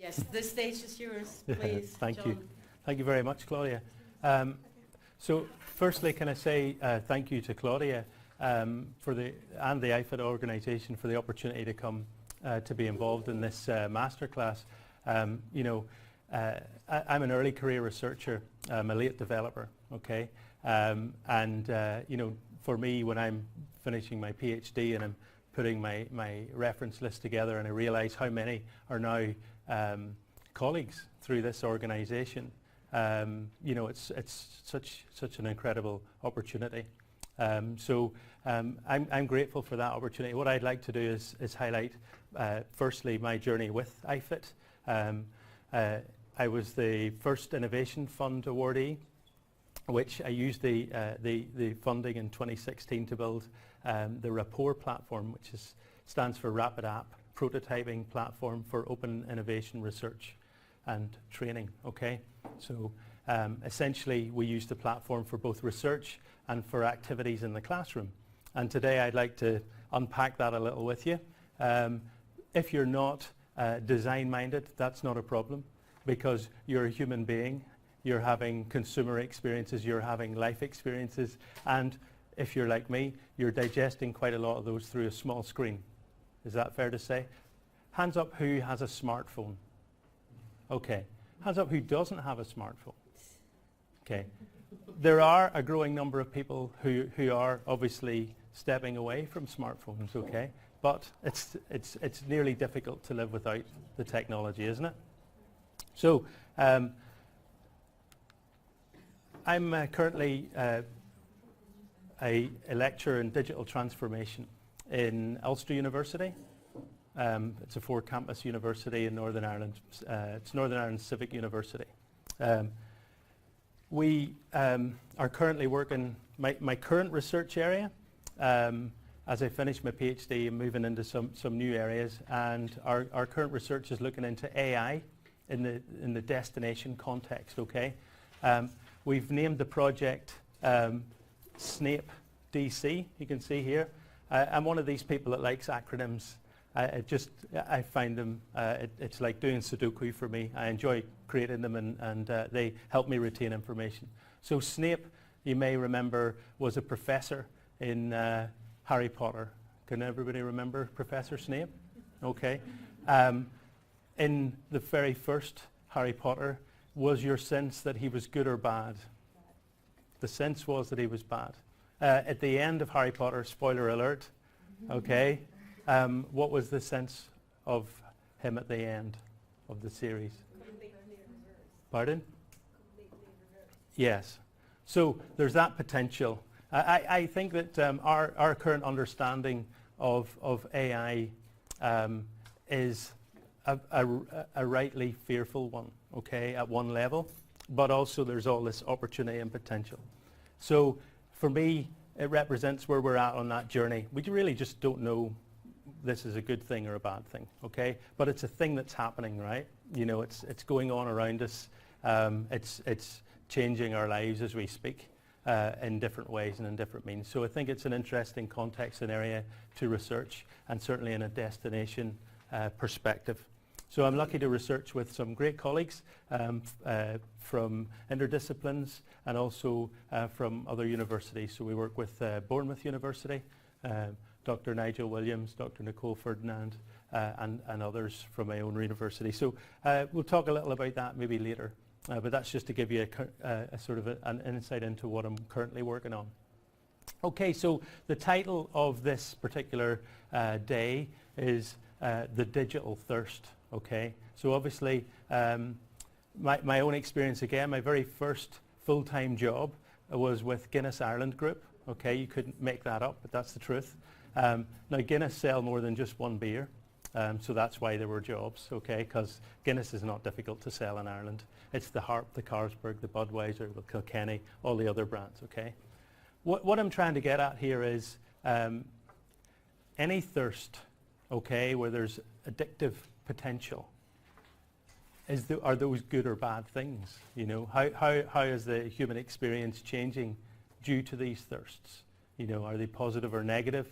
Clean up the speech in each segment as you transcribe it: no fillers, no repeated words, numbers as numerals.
Yes, the stage is yours, please. Thank John. you. Thank you very much, Claudia. So firstly, can I say thank you to Claudia and the IFIT organisation for the opportunity to come to be involved in this masterclass. I'm an early career researcher. I'm a late developer, okay? For me, when I'm finishing my PhD and I'm putting my reference list together and I realise how many are now colleagues through this organisation, it's such an incredible opportunity. I'm grateful for that opportunity. What I'd like to do is highlight, firstly, my journey with IFIT. I was the first Innovation Fund awardee, which I used the funding in 2016 to build the Rapport platform, which stands for Rapid App Prototyping Platform for Open Innovation Research and Training. Okay, so essentially we use the platform for both research and for activities in the classroom. And today I'd like to unpack that a little with you. If you're not design-minded, that's not a problem, because you're a human being. You're having consumer experiences, you're having life experiences, and if you're like me, you're digesting quite a lot of those through a small screen. Is that fair to say? Hands up who has a smartphone. Okay. Hands up who doesn't have a smartphone. Okay. There are a growing number of people who are obviously stepping away from smartphones, okay? But it's nearly difficult to live without the technology, isn't it? So, I'm currently a lecturer in digital transformation in Ulster University. It's a 4-campus university in Northern Ireland. It's Northern Ireland Civic University. We are currently working, my current research area, as I finish my PhD and moving into some new areas, and our current research is looking into AI in the destination context, okay? We've named the project Snape DC, you can see here. I'm one of these people that likes acronyms. I find them, it's like doing Sudoku for me. I enjoy creating them and they help me retain information. So Snape, you may remember, was a professor in Harry Potter. Can everybody remember Professor Snape? Okay. In the very first Harry Potter, was your sense that he was good or bad? The sense was that he was bad. At the end of Harry Potter, spoiler alert, okay, what was the sense of him at the end of the series? Pardon? Yes. So there's that potential. I think that our current understanding of AI is a rightly fearful one, okay, at one level, but also there's all this opportunity and potential. So for me, it represents where we're at on that journey. We really just don't know this is a good thing or a bad thing, okay? But it's a thing that's happening, right? You know, it's going on around us. It's changing our lives as we speak in different ways and in different means. So I think it's an interesting context and area to research, and certainly in a destination perspective. So I'm lucky to research with some great colleagues from interdisciplines and also from other universities. So we work with Bournemouth University, Dr. Nigel Williams, Dr. Nicole Ferdinand, and others from my own university. So we'll talk a little about that maybe later, but that's just to give you a sort of an insight into what I'm currently working on. Okay, so the title of this particular day is The Digital Thirst. Okay, so obviously my own experience again, my very first full-time job was with Guinness Ireland Group. Okay, you couldn't make that up, but that's the truth. Now Guinness sell more than just one beer, so that's why there were jobs, okay, because Guinness is not difficult to sell in Ireland. It's the Harp, the Carlsberg, the Budweiser, the Kilkenny, all the other brands, okay. What I'm trying to get at here is any thirst, okay, where there's addictive potential, are those good or bad things? You know, how is the human experience changing due to these thirsts? You know, are they positive or negative?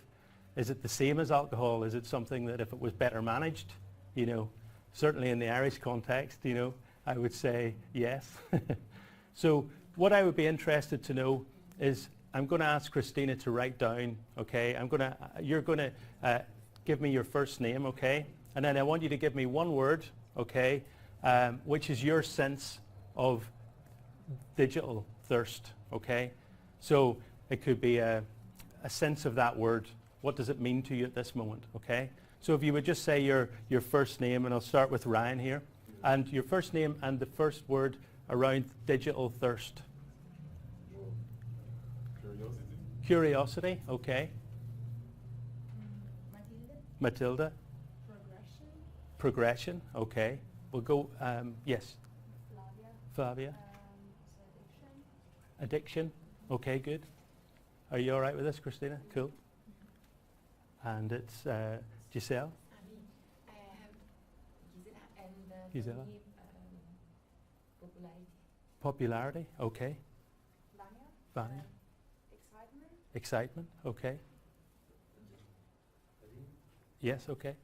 Is it the same as alcohol? Is it something that if it was better managed, you know, certainly in the Irish context, I would say yes. So what I would be interested to know is, I'm going to ask Christina to write down, okay? You're going to give me your first name, okay? And then I want you to give me one word, okay, which is your sense of digital thirst, okay? So it could be a sense of that word. What does it mean to you at this moment, okay? So if you would just say your first name, and I'll start with Ryan here, and your first name and the first word around digital thirst. Curiosity, okay. Matilda. Progression, okay. We'll go, yes. Flavia. Addiction, okay, good. Are you all right with this, Christina? Cool. And it's Giselle. Gisela. Popularity, okay. Vanya. Excitement, okay. Yes, okay.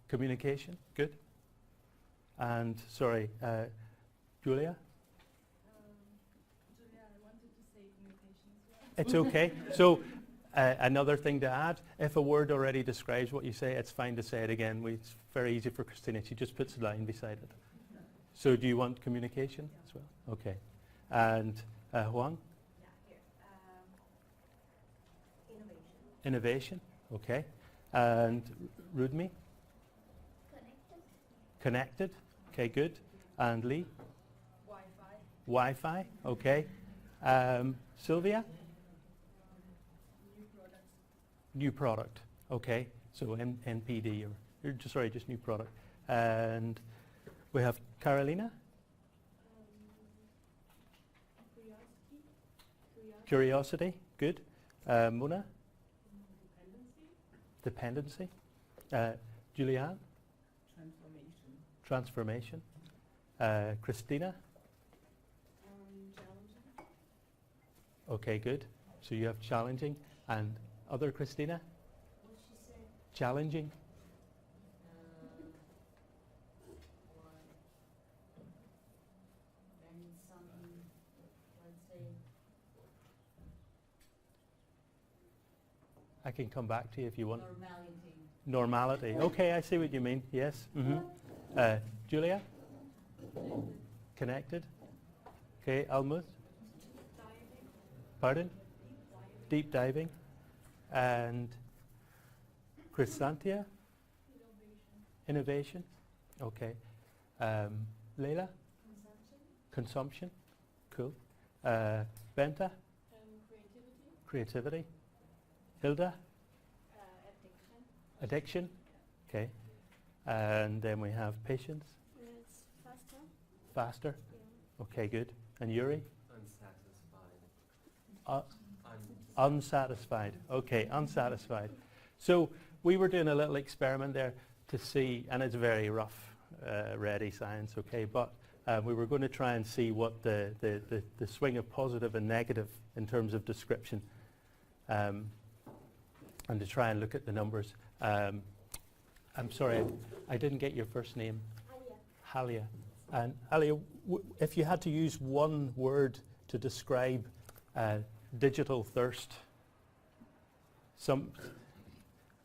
Communication, good. And sorry, Julia? Julia, I wanted to say communication as well. It's okay. So another thing to add, if a word already describes what you say, it's fine to say it again. It's very easy for Christina. She just puts a line beside it. So do you want communication as well? Okay. And Juan? Innovation, okay. And Rudmi? Connected, okay, good. And Lee? Wi-Fi, okay. Sylvia? New product, okay. So NPD, or just new product. And we have Carolina? Curiosity, good. Mona? Dependency. Julianne? Transformation. Christina? Challenging. Okay, good. So you have challenging. And other Christina? What she said. Challenging. And some, let's say. I can come back to you if you want. Normality. Normality. Okay, I see what you mean. Yes. Mm-hmm. Julia? Connected. Okay, Almuth? Pardon? Deep diving. And Chrysantia? Innovation. Okay. Leila? Consumption. Cool. Benta? Creativity. Hilda? Addiction. Okay. And then we have patience. It's faster. Faster. Yeah. Okay, good. And Yuri? Unsatisfied. Unsatisfied. Okay, unsatisfied. So we were doing a little experiment there to see, and it's very rough, ready science, okay, but we were going to try and see what the swing of positive and negative in terms of description, and to try and look at the numbers. I'm sorry, I didn't get your first name. Halia. And Halia, if you had to use one word to describe digital thirst,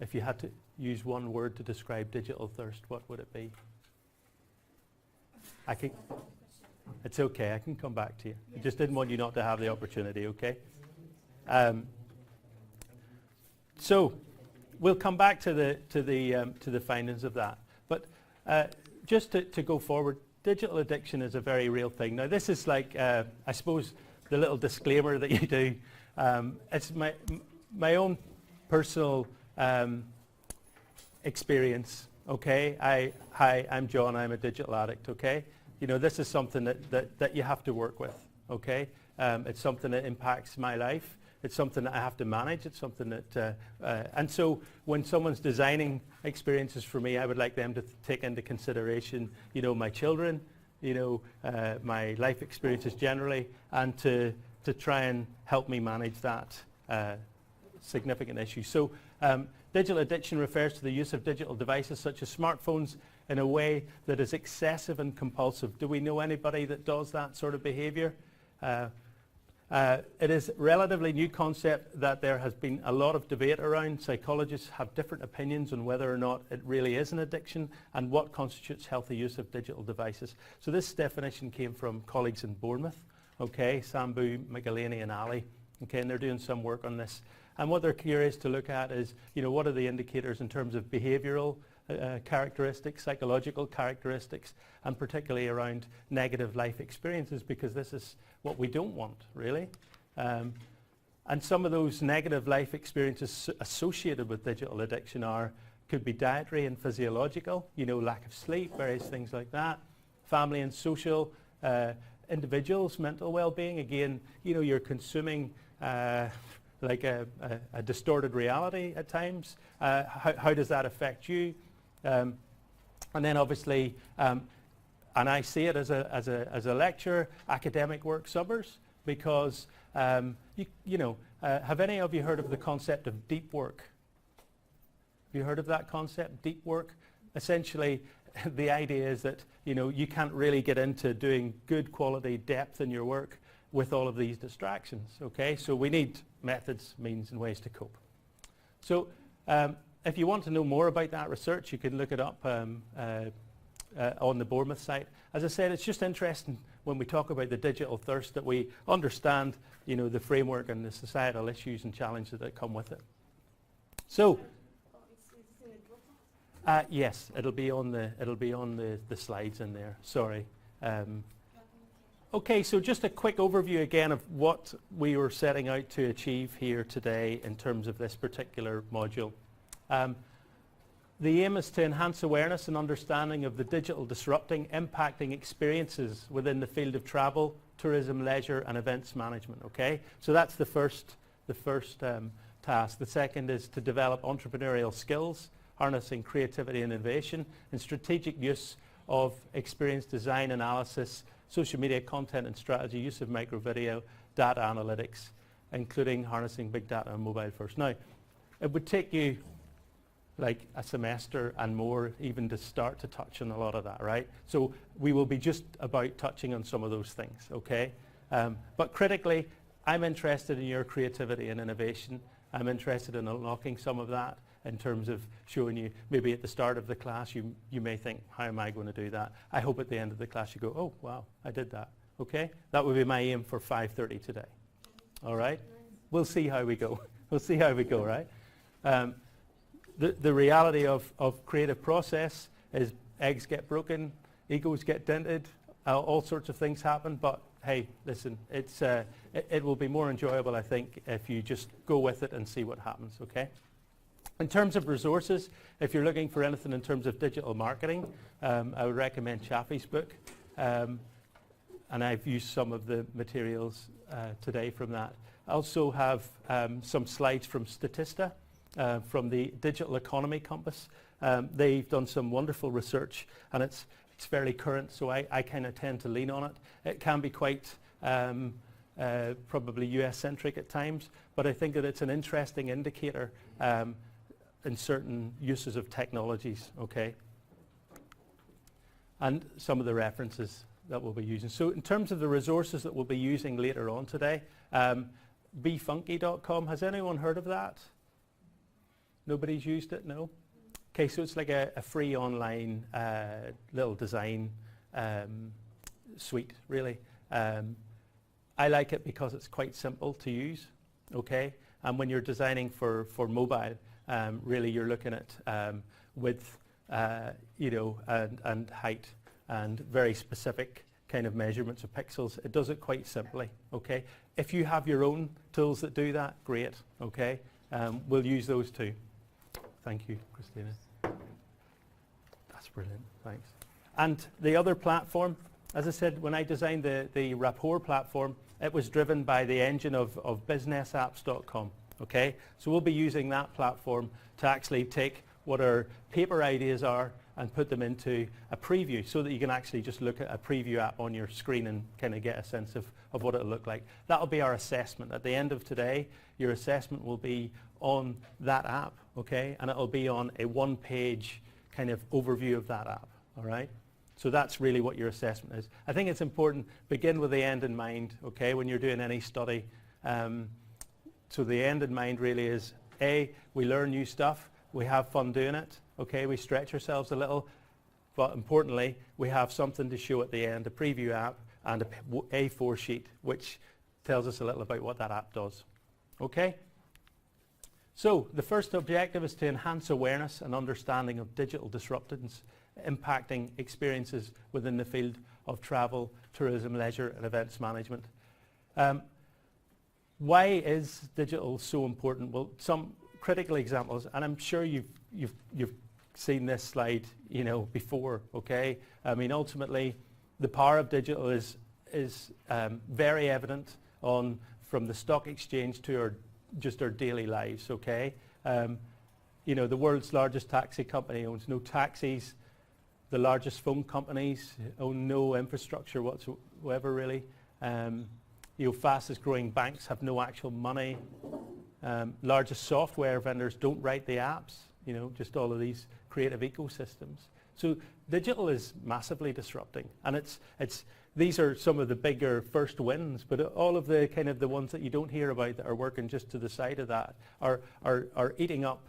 if you had to use one word to describe digital thirst, what would it be? It's okay, I can come back to you. I just didn't want you not to have the opportunity, okay? So we'll come back to the findings of that. But just to go forward, digital addiction is a very real thing. Now this is like, I suppose, the little disclaimer that you do. It's my own personal experience, okay? Hi, I'm John, I'm a digital addict, okay? You know, this is something that you have to work with, okay? It's something that impacts my life. It's something that I have to manage. It's something that, and so when someone's designing experiences for me, I would like them to take into consideration, you know, my children, you know, my life experiences generally, and to try and help me manage that significant issue. So digital addiction refers to the use of digital devices such as smartphones in a way that is excessive and compulsive. Do we know anybody that does that sort of behavior? It is a relatively new concept that there has been a lot of debate around. Psychologists have different opinions on whether or not it really is an addiction and what constitutes healthy use of digital devices. So this definition came from colleagues in Bournemouth, okay, Sambu, Magalani and Ali, okay, and they're doing some work on this. And what they're curious to look at is, what are the indicators in terms of behavioral characteristics, psychological characteristics, and particularly around negative life experiences, because this is what we don't want, really. And some of those negative life experiences associated with digital addiction could be dietary and physiological, lack of sleep, various things like that. Family and social, individuals' mental well-being. Again, you're consuming like a distorted reality at times. How does that affect you? And then obviously, and I see it as a lecturer, academic work suffers because have any of you heard of the concept of deep work? Have you heard of that concept, deep work? Essentially, the idea is that you can't really get into doing good quality depth in your work with all of these distractions. Okay, so we need methods, means, and ways to cope. So if you want to know more about that research, you can look it up on the Bournemouth site. As I said, it's just interesting when we talk about the digital thirst that we understand, the framework and the societal issues and challenges that come with it. So, yes, it'll be on the slides in there. Sorry. Okay, so just a quick overview again of what we were setting out to achieve here today in terms of this particular module. The aim is to enhance awareness and understanding of the digital disrupting, impacting experiences within the field of travel, tourism, leisure, and events management. Okay, so that's the first task. The second is to develop entrepreneurial skills, harnessing creativity and innovation, and strategic use of experience design analysis, social media content and strategy, use of micro video, data analytics, including harnessing big data and mobile first. Now, it would take you like a semester and more even to start to touch on a lot of that, right? So we will be just about touching on some of those things, okay? But critically, I'm interested in your creativity and innovation. I'm interested in unlocking some of that in terms of showing you, maybe at the start of the class, you may think, how am I going to do that? I hope at the end of the class you go, oh, wow, I did that, okay? That would be my aim for 5:30 today, all right? We'll see how we go. We'll see how we go, right? The reality of creative process is eggs get broken, egos get dented, all sorts of things happen, but hey, listen, it will be more enjoyable, I think, if you just go with it and see what happens, okay? In terms of resources, if you're looking for anything in terms of digital marketing, I would recommend Chaffee's book, and I've used some of the materials today from that. I also have some slides from Statista, from the Digital Economy Compass. They've done some wonderful research, and it's fairly current, so I kind of tend to lean on it. It can be quite probably US-centric at times, but I think that it's an interesting indicator in certain uses of technologies, okay? And some of the references that we'll be using. So in terms of the resources that we'll be using later on today, befunky.com, has anyone heard of that? Nobody's used it, no? Okay, so it's like a free online little design suite, really. I like it because it's quite simple to use, okay? And when you're designing for mobile, really you're looking at width, and height, and very specific kind of measurements of pixels. It does it quite simply, okay? If you have your own tools that do that, great, okay? We'll use those too. Thank you, Christina. That's brilliant, thanks. And the other platform, as I said, when I designed the Rapport platform, it was driven by the engine of businessapps.com, okay? So we'll be using that platform to actually take what our paper ideas are and put them into a preview so that you can actually just look at a preview app on your screen and kind of get a sense of what it'll look like. That'll be our assessment. At the end of today, your assessment will be on that app, okay? And it'll be on a one-page kind of overview of that app, all right? So that's really what your assessment is. I think it's important, begin with the end in mind, okay, when you're doing any study. So the end in mind really is, A, we learn new stuff, we have fun doing it, okay, we stretch ourselves a little, but importantly, we have something to show at the end, a preview app and a A4 sheet, which tells us a little about what that app does, okay? So the first objective is to enhance awareness and understanding of digital disruptions impacting experiences within the field of travel, tourism, leisure and events management. Why is digital so important? Well, some critical examples, and I'm sure you've seen this slide, before, okay? I mean, ultimately, the power of digital is very evident from the stock exchange to our daily lives, okay? The world's largest taxi company owns no taxis. The largest phone companies own no infrastructure whatsoever, really. Fastest growing banks have no actual money. Largest software vendors don't write the apps, just all of these creative ecosystems. So digital is massively disrupting, and these are some of the bigger first wins, but all of the kind of the ones that you don't hear about that are working just to the side of that are eating up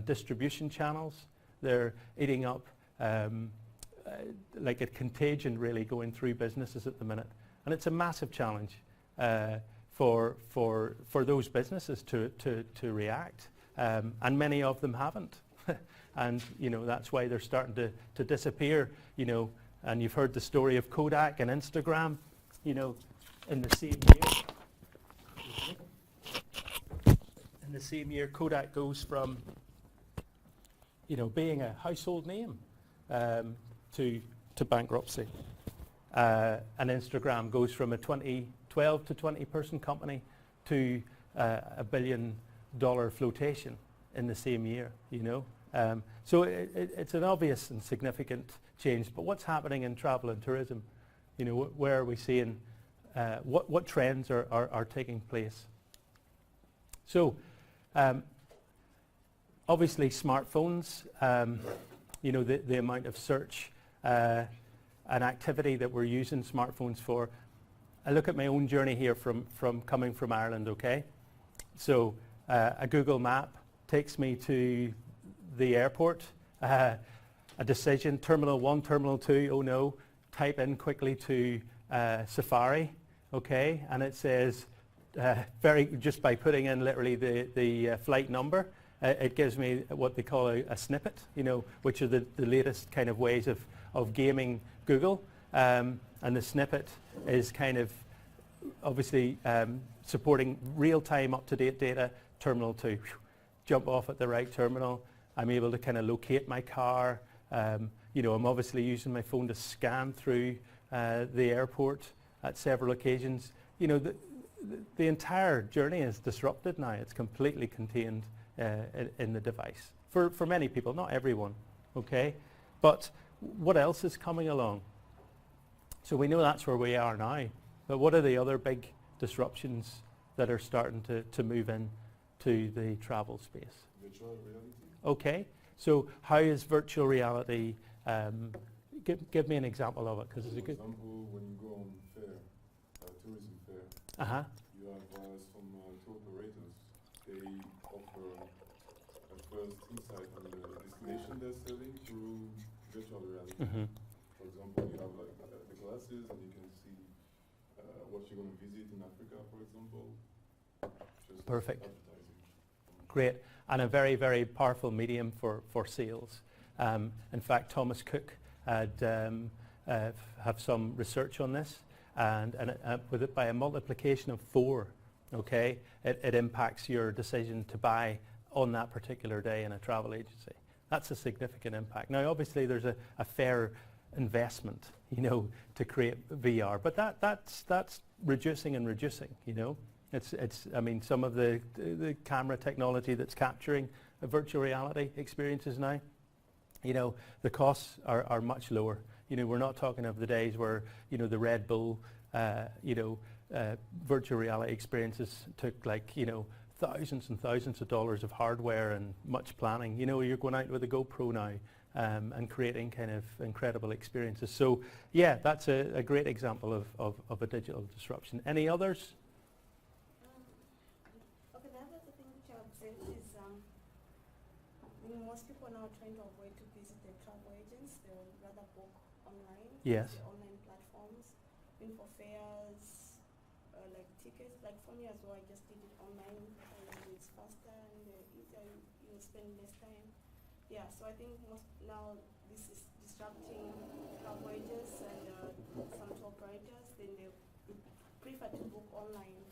distribution channels. They're eating up like a contagion really going through businesses at the minute, and it's a massive challenge for those businesses to react, and many of them haven't. And that's why they're starting to disappear. And you've heard the story of Kodak and Instagram. In the same year, Kodak goes from being a household name to bankruptcy. And Instagram goes from a 12 to 20 person company to $1 billion flotation in the same year, So it's an obvious and significant change. But what's happening in travel and tourism? Where are we seeing, what trends are taking place? So obviously smartphones, the amount of search and activity that we're using smartphones for. I look at my own journey here from coming from Ireland, okay? So a Google map takes me to the airport, a decision, Terminal 1, Terminal 2, oh no, type in quickly to Safari, okay? And it says, just by putting in literally the flight number, it gives me what they call a snippet, which are the latest kind of ways of gaming Google. And the snippet is kind of obviously supporting real-time, up-to-date data, Terminal 2. Jump off at the right terminal. I'm able to kind of locate my car. I'm obviously using my phone to scan through the airport at several occasions. The entire journey is disrupted now. It's completely contained in the device. For many people, not everyone, okay? But what else is coming along? So we know that's where we are now, but what are the other big disruptions that are starting to move in to the travel space? Virtual reality. Okay, so how is virtual reality, give me an example of it, because it's a good... For example, when you go on fair, tourism fair, Uh-huh. you have some tour operators. They offer a first insight on the destination they're selling through virtual reality. Mm-hmm. For example, you have like the glasses and you can see what you're going to visit in Africa, for example. Just Perfect. advertising. Great, and a very, very powerful medium for sales. In fact, Thomas Cook had have some research on this, and with it by a multiplication of 4, okay, it impacts your decision to buy on that particular day in a travel agency. That's a significant impact. Now, obviously, there's a fair investment, to create VR, but that's reducing and reducing, It's I mean, some of the camera technology that's capturing a virtual reality experiences now, the costs are much lower. We're not talking of the days where, the Red Bull, virtual reality experiences took like, thousands and thousands of dollars of hardware and much planning. You're going out with a GoPro now, and creating kind of incredible experiences. So yeah, that's a great example of a digital disruption. Any others? Okay, the other thing which I would say is, most people now are trying to avoid to visit the travel agents. They would rather book online. Yes. The online platforms, for fares, like tickets. Like for me as well, I just did it online. It's faster and easier. You spend less time. Yeah, so I think now this is disrupting travel agents and some tour operators. Then they prefer to book online.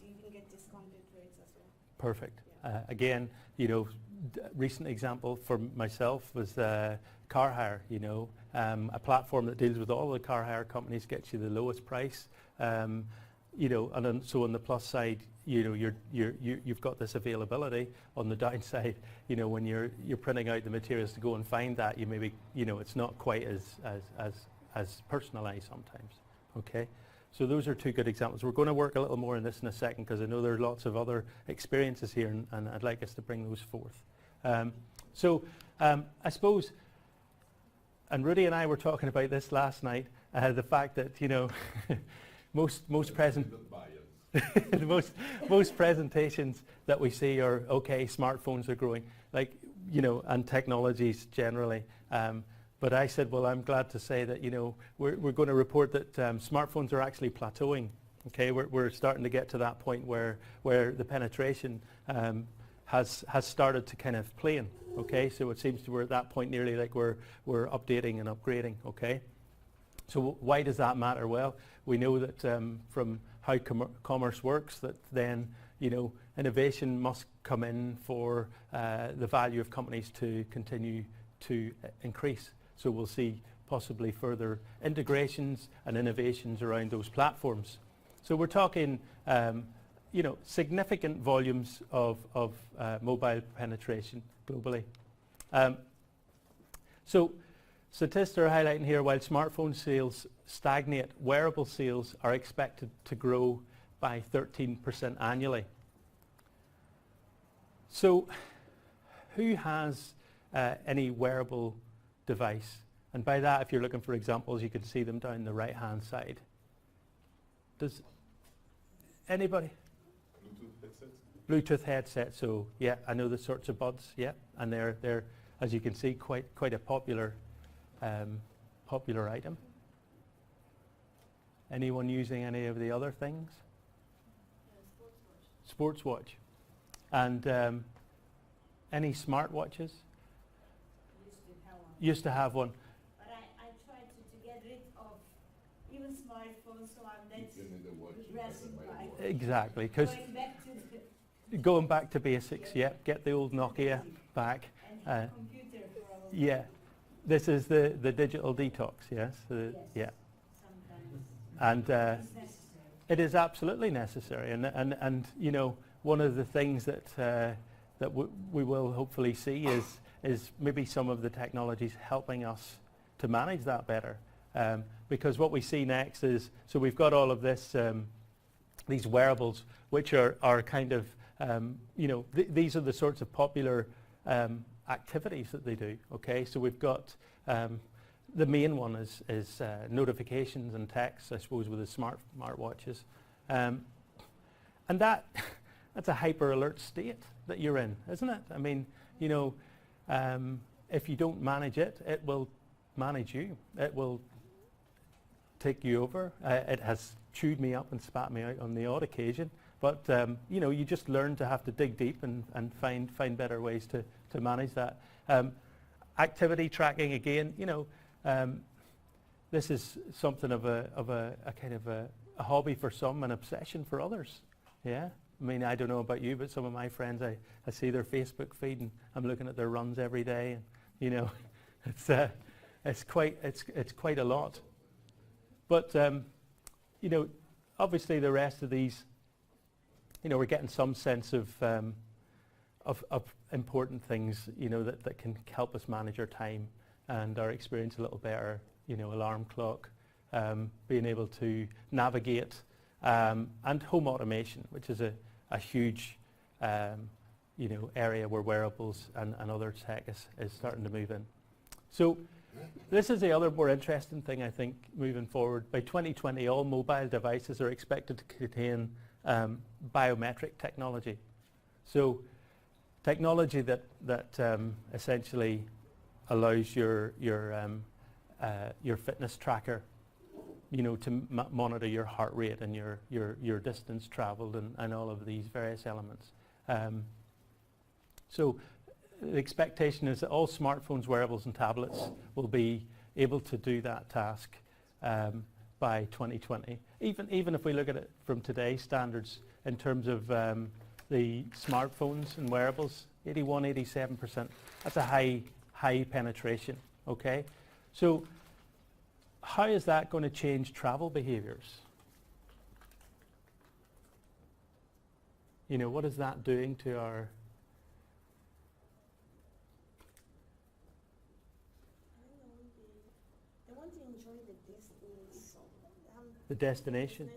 You can get discounted rates as well. Perfect. Yeah. Again, recent example for myself was car hire. A platform that deals with all the car hire companies, gets you the lowest price. And then, so on the plus side, you've got this availability. On the downside, when you're printing out the materials to go and find that, you maybe it's not quite as personalised sometimes. Okay. So those are two good examples. We're going to work a little more on this in a second because I know there are lots of other experiences here, and I'd like us to bring those forth. I suppose, and Rudy and I were talking about this last night, the fact that most presentations that we see are okay. Smartphones are growing, and technologies generally. But I said, well, I'm glad to say that we're going to report that smartphones are actually plateauing. Okay, we're starting to get to that point where the penetration has started to kind of plane. Okay, so it seems we're at that point nearly like we're updating and upgrading. Okay, so why does that matter? Well, we know that from how commerce works, that then innovation must come in for the value of companies to continue to increase. So we'll see possibly further integrations and innovations around those platforms. So we're talking, significant volumes of mobile penetration globally. So statistics are highlighting here, while smartphone sales stagnate, wearable sales are expected to grow by 13% annually. So who has any wearable device? And by that, if you're looking for examples, you can see them down the right-hand side. Does anybody? Bluetooth headsets? Bluetooth headset. So yeah, I know the sorts of buds. Yeah, and they're as you can see quite a popular item. Anyone using any of the other things? Sports watch. And any smartwatches? Used to have one. But I tried to get rid of even smartphones, so I'm not regressing by Exactly, because going back to going back to basics. Yeah, get the old Nokia back. and computer for all. Yeah, this is the digital detox. Yes. Yes. Yeah, Sometimes. and It's necessary. it is absolutely necessary. And one of the things that we will hopefully see is maybe some of the technologies helping us to manage that better. Because what we see next is, so we've got all of this, these wearables, which are kind of, these are the sorts of popular activities that they do. Okay, so we've got the main one is notifications and texts, I suppose, with the smartwatches, and that's a hyper alert state that you're in, isn't it? I mean, if you don't manage it, it will manage you. It will take you over. It has chewed me up and spat me out on the odd occasion. But you just learn to have to dig deep and find better ways to manage that. Activity tracking, again, this is something of a kind of a hobby for some, an obsession for others. Yeah. I mean, I don't know about you, but some of my friends, I see their Facebook feed and I'm looking at their runs every day, and it's quite a lot. But obviously the rest of these, we're getting some sense of important things, that can help us manage our time and our experience a little better. Alarm clock, being able to navigate, and home automation, which is a huge area where wearables and other tech is starting to move in. So this is the other more interesting thing, I think, moving forward. By 2020, all mobile devices are expected to contain biometric technology. So technology that essentially allows your fitness tracker, to monitor your heart rate and your distance traveled and all of these various elements. So the expectation is that all smartphones, wearables and tablets will be able to do that task by 2020. Even if we look at it from today's standards in terms of the smartphones and wearables, 81, 87%. That's a high penetration, okay? So how is that going to change travel behaviors? What is that doing to our... They want to enjoy the distance. The destination?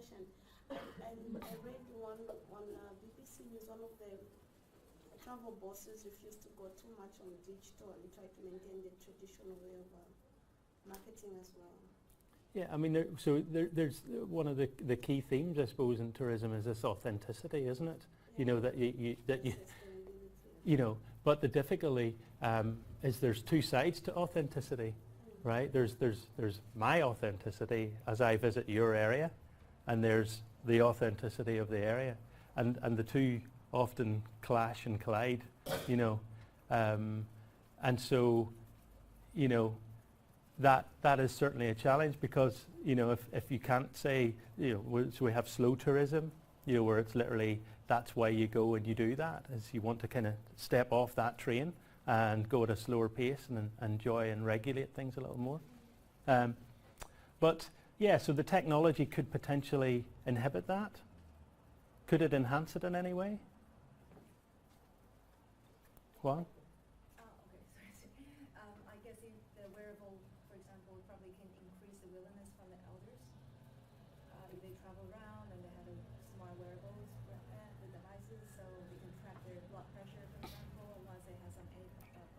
I read one BBC News, one of the travel bosses refused to go too much on digital and try to maintain the traditional way of marketing as well. Yeah, I mean, there's one of the key themes, I suppose, in tourism is this authenticity, isn't it? Yeah. But the difficulty is there's two sides to authenticity, right? There's my authenticity as I visit your area, and there's the authenticity of the area, and the two often clash and collide, and so, that is certainly a challenge because, if you can't say, so we have slow tourism, where it's literally that's why you go and you do that, is you want to kind of step off that train and go at a slower pace and enjoy and regulate things a little more. But yeah, so the technology could potentially inhibit that. Could it enhance it in any way? Juan? Okay, sorry. I guess if the wearable, for example, probably can increase the willingness from the elders. If they travel around and they have smart wearables, the devices, so they can track their blood pressure, for example, and once they have some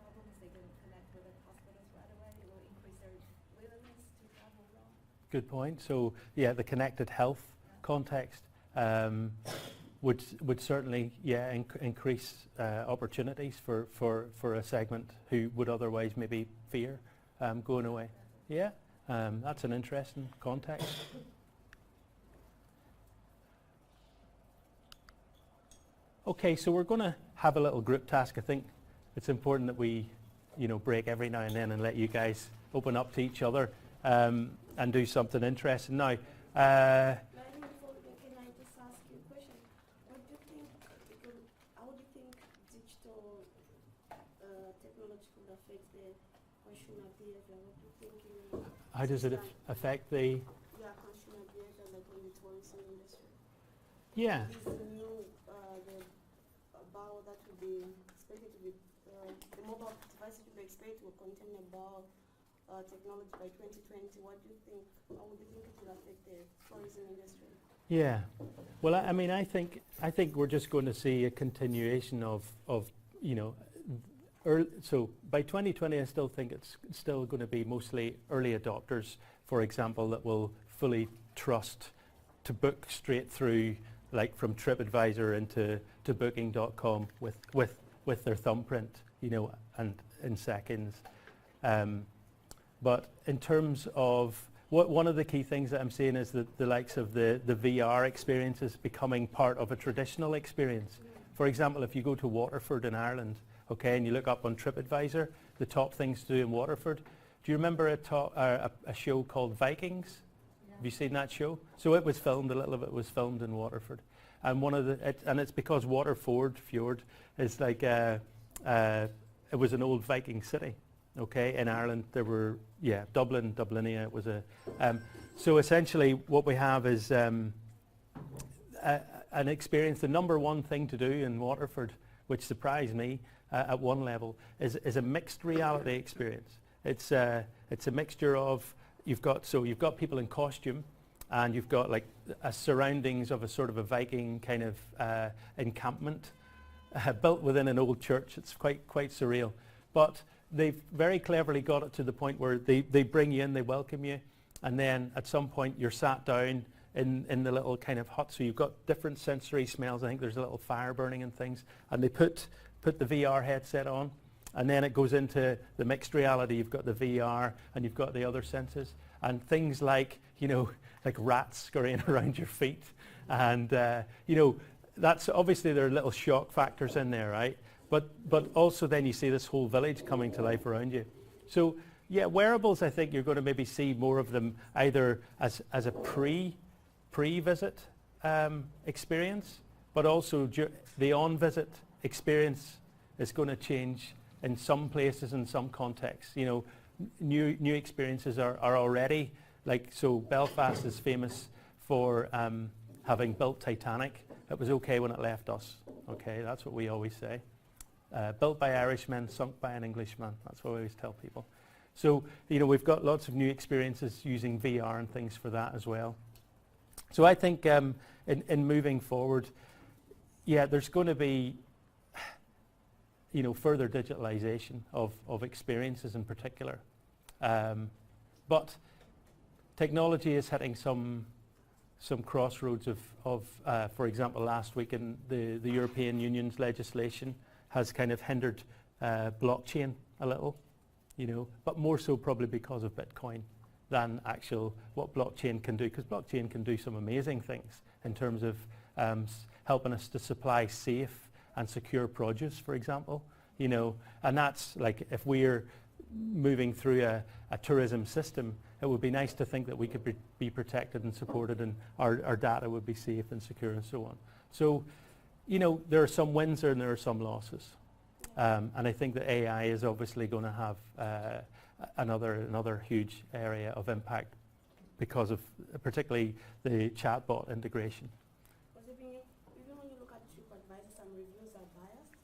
problems, they can connect with the hospitals right away. It will increase their willingness to travel around. Good point. So yeah, the connected health context would certainly increase opportunities for a segment who would otherwise maybe fear going away. Yeah, that's an interesting context. Okay, so we're going to have a little group task. I think it's important that we, break every now and then and let you guys open up to each other and do something interesting. Now, Can I just ask you a question? How do you think digital technology could affect the consumer behavior? What do you think? how does it affect the... consumer behavior, like in the tourism industry? Yeah. This new, the bow that will be expected to be, the mobile devices to be expected will contain a bow technology by 2020. What do you think? How would you think it will affect the tourism industry? Yeah. Well, I mean, I think we're just going to see a continuation of so by 2020, I still think it's still going to be mostly early adopters, for example, that will fully trust to book straight through, like from TripAdvisor into Booking.com with their thumbprint, and in seconds. But in terms of one of the key things that I'm seeing is that the likes of the VR experience is becoming part of a traditional experience. For example, if you go to Waterford in Ireland, okay, and you look up on TripAdvisor, the top things to do in Waterford. Do you remember a show called Vikings? Yeah. Have you seen that show? So it was filmed, a little of it was filmed in Waterford. And it's because Waterford Fjord is like, it was an old Viking city. Okay, in Ireland there were, Dublinia, it was so essentially what we have is an experience, the number one thing to do in Waterford, which surprised me at one level, is a mixed reality experience. It's a mixture of, you've got people in costume, and you've got like surroundings of a sort of a Viking kind of encampment built within an old church. It's quite surreal. But they've very cleverly got it to the point where they bring you in, they welcome you, and then at some point you're sat down in the little kind of hut, so you've got different sensory smells. I think there's a little fire burning and things, and they put the VR headset on, and then it goes into the mixed reality. You've got the VR and you've got the other senses, and things like, you know, like rats scurrying around your feet, and you know, that's obviously there are little shock factors in there, right? But also then you see this whole village coming to life around you. So yeah, wearables, I think you're going to maybe see more of them either as a pre-visit experience, but also the on-visit experience is going to change in some places, in some contexts. You know, new experiences are already, like, so Belfast is famous for having built Titanic. It was okay when it left us. Okay, that's what we always say. Built by Irishmen, sunk by an Englishman. That's what we always tell people. So, you know, we've got lots of new experiences using VR and things for that as well. So I think in moving forward, yeah, there's going to be, you know, further digitalization of experiences in particular. But technology is hitting some crossroads of for example, last week in the European Union's legislation has kind of hindered blockchain a little, you know, but more so probably because of Bitcoin than actual what blockchain can do, because blockchain can do some amazing things in terms of helping us to supply safe and secure produce, for example, you know, and that's like if we're moving through a tourism system, it would be nice to think that we could be protected and supported, and our data would be safe and secure and so on. So, you know, there are some wins and there are some losses. And I think that AI is obviously going to have another huge area of impact because of particularly the chatbot integration. Because even when you look at TripAdvisor, some reviews are biased.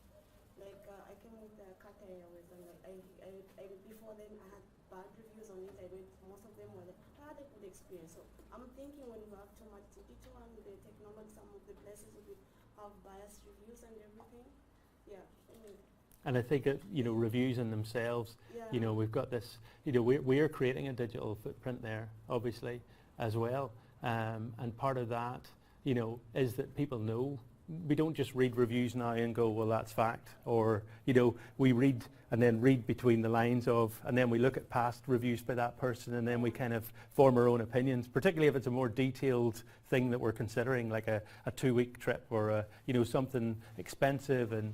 Like I came with the Qatar Airways, and I before then I had bad reviews on it. I read most of them were I had a good experience. So I'm thinking when you have too much digital and the technology, some of the places will have biased reviews and everything. Yeah. Anyway. And I think that, you know, reviews in themselves, Yeah. you know, we've got this, you know, we're creating a digital footprint there, obviously, as well. And part of that, you know, is that people know. We don't just read reviews now and go, well, that's fact. Or, you know, we read and then read between the lines of, and then we look at past reviews by that person, and then we kind of form our own opinions, particularly if it's a more detailed thing that we're considering, like a 2-week trip or, you know, something expensive and,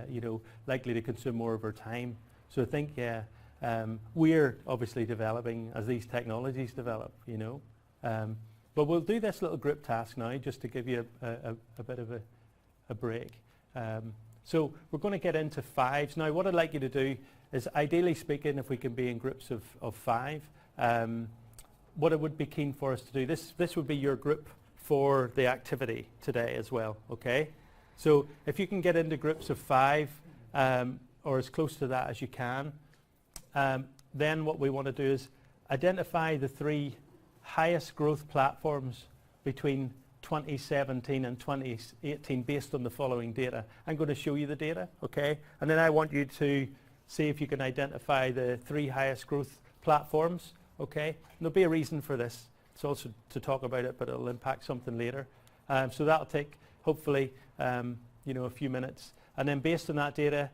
you know, likely to consume more of our time. So I think, yeah, we're obviously developing as these technologies develop, you know. But we'll do this little group task now just to give you a bit of a break. So we're going to get into 5s. Now what I'd like you to do is, ideally speaking, if we can be in groups of 5, what I would be keen for us to do, this would be your group for the activity today as well, okay? So if you can get into groups of 5 or as close to that as you can, then what we want to do is identify the 3 highest growth platforms between 2017 and 2018 based on the following data. I'm going to show you the data, okay? And then I want you to see if you can identify the 3 highest growth platforms, okay? And there'll be a reason for this. It's also to talk about it, but it'll impact something later. So that'll take, hopefully, you know, a few minutes. And then based on that data,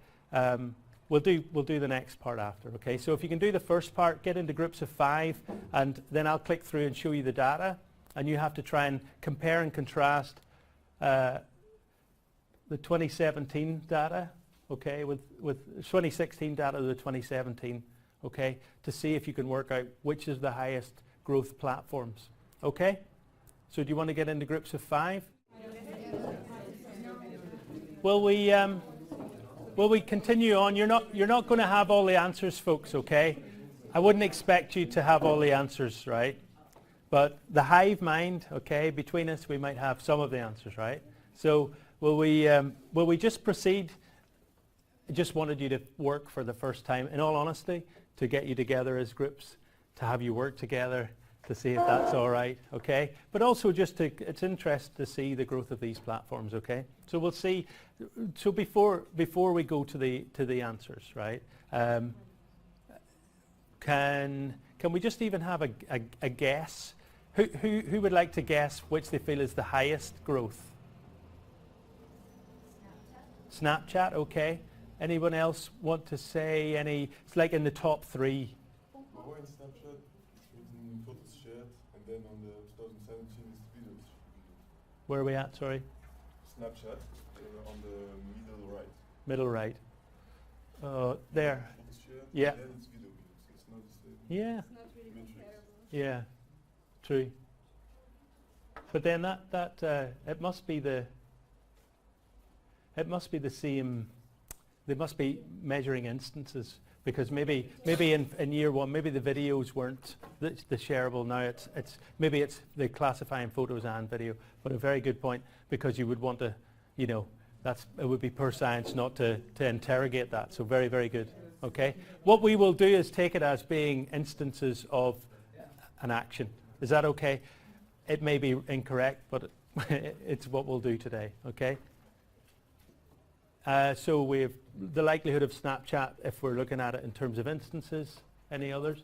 we'll do the next part after, okay? So if you can do the first part, get into groups of 5, and then I'll click through and show you the data, and you have to try and compare and contrast the 2017 data, okay, with 2016 data to the 2017, okay, to see if you can work out which is the highest growth platforms, okay? So do you want to get into groups of 5? Will we continue on? You're not going to have all the answers, folks, okay? I wouldn't expect you to have all the answers, right? But the hive mind, okay, between us we might have some of the answers, right? So will we just proceed? I just wanted you to work for the first time, in all honesty, to get you together as groups, to have you work together, to see if that's all right, okay? But also just to, it's interesting to see the growth of these platforms, okay? So we'll see, so before we go to the answers, right? Can we just even have a guess? Who would like to guess which they feel is the highest growth? Snapchat, okay. Anyone else want to say any, it's like in the top 3. Warrant, Snapchat, written photos shared, and then on the 2017 is videos. Where are we at, sorry? Snapchat, on the middle right. Middle right. There. Photos shared, Yeah. and then it's video views. It's not the same. Yeah, It's not really Matrix. comparable. yeah, true. But then it must be the same, they must be measuring instances, because maybe in year 1, maybe the videos weren't the shareable. Now maybe it's the classifying photos and video. But a very good point, because you would want to, you know, it would be poor science not to interrogate that. So very, very good. Okay. What we will do is take it as being instances of an action. Is that okay? It may be incorrect, but it's what we'll do today. Okay. So we have the likelihood of Snapchat, if we're looking at it in terms of instances. Any others?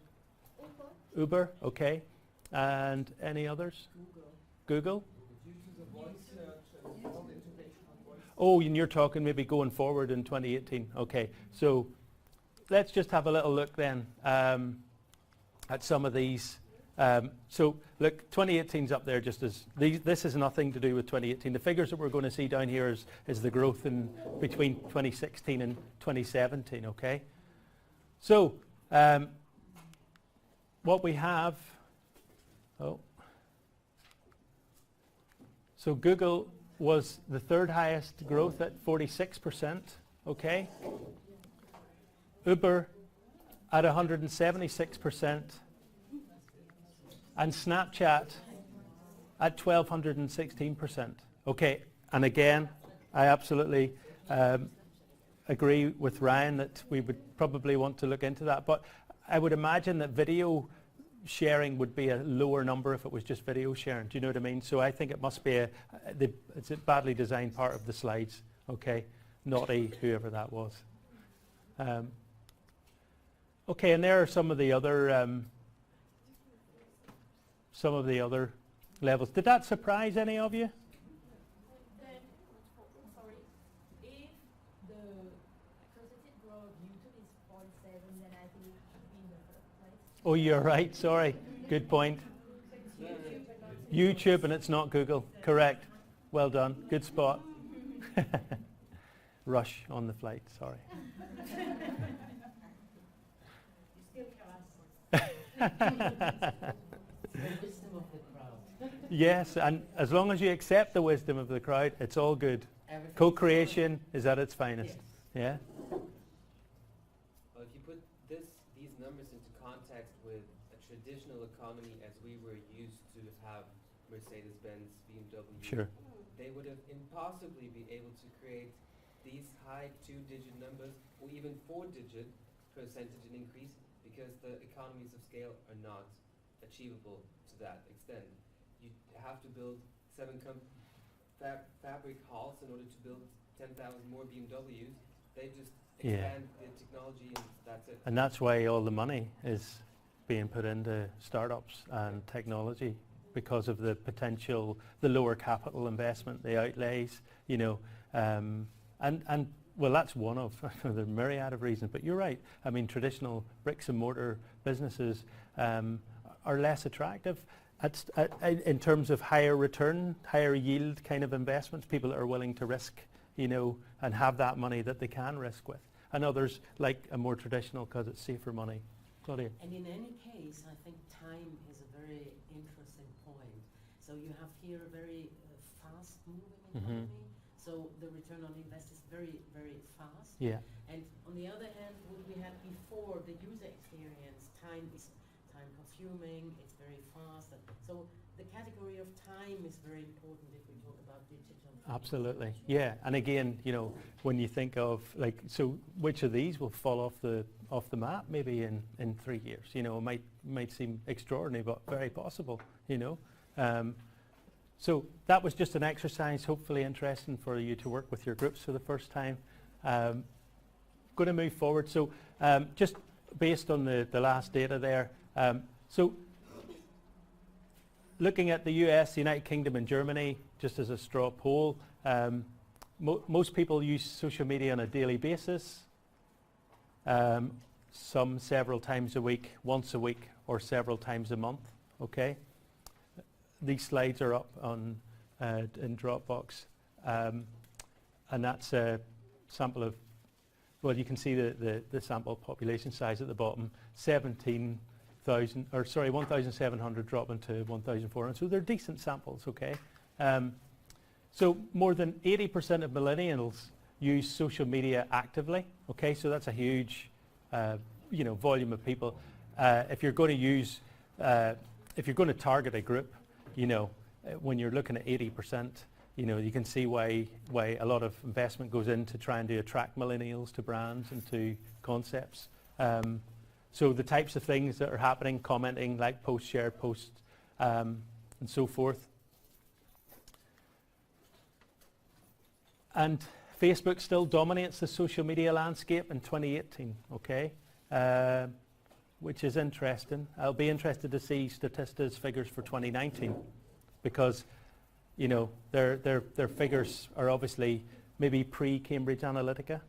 Uber, okay. And any others? Google? Oh, and you're talking maybe going forward in 2018. Okay, so let's just have a little look then at some of these. So look, 2018's up there just as, this has nothing to do with 2018. The figures that we're going to see down here is the growth in between 2016 and 2017, okay? So what we have, so Google was the 3rd highest growth at 46%, okay? Uber at 176%. And Snapchat at 1,216%. Okay, and again, I absolutely agree with Ryan that we would probably want to look into that. But I would imagine that video sharing would be a lower number if it was just video sharing. Do you know what I mean? So I think it must be it's a badly designed part of the slides. Okay, naughty whoever that was. Okay, and there are some of the other levels. Did that surprise any of you? Then, sorry, if the percentage growth of YouTube is 0.7, then I think it should be in the first place. Oh, you're right. Sorry. Good point. YouTube and it's not Google. Correct. Well done. Good spot. Rush on the flight. Sorry. Yes, and as long as you accept the wisdom of the crowd, it's all good. Co-creation is at its finest. Yes. Yeah. Well, if you put these numbers into context with a traditional economy as we were used to have Mercedes-Benz, BMW, Sure. they would have impossibly been able to create these high 2-digit numbers or even 4-digit percentage in increase, because the economies of scale are not achievable to that extent. You have to build 7 fabric halls in order to build 10,000 more BMWs. They just expand the technology and that's it. And that's why all the money is being put into startups and technology, because of the potential, the lower capital investment, the outlays, you know, and well, that's one of the myriad of reasons. But you're right. I mean, traditional bricks and mortar businesses are less attractive in terms of higher return, higher yield kind of investments. People that are willing to risk, you know, and have that money that they can risk with. And others like a more traditional because it's safer money. Claudia. And in any case, I think time is a very interesting point. So you have here a very fast-moving economy. So the return on invest is very, very fast. Yeah. And on the other hand, what we had before, the user experience, time is time-consuming, it's very fast. So the category of time is very important if we talk about digital. Absolutely, yeah. And again, you know, when you think of like, so which of these will fall off the map maybe in 3 years? You know, it might seem extraordinary, but very possible. You know, so that was just an exercise, hopefully interesting for you to work with your groups for the first time. Going to move forward. So just based on the last data there, so looking at the US, the United Kingdom and Germany, just as a straw poll, most people use social media on a daily basis, some several times a week, once a week, or several times a month, okay? These slides are up on in Dropbox, and that's a sample of, well, you can see the sample population size at the bottom, 1,700 dropping to 1,400. So they're decent samples, okay? So more than 80% of millennials use social media actively, okay? So that's a huge, you know, volume of people. If you're going to use, if you're going to target a group, you know, when you're looking at 80%, you know, you can see why a lot of investment goes into trying to attract millennials to brands and to concepts. So the types of things that are happening, commenting, like posts, shared posts, and so forth. And Facebook still dominates the social media landscape in 2018, okay? Which is interesting. I'll be interested to see Statista's figures for 2019 because, you know, their figures are obviously maybe pre-Cambridge Analytica,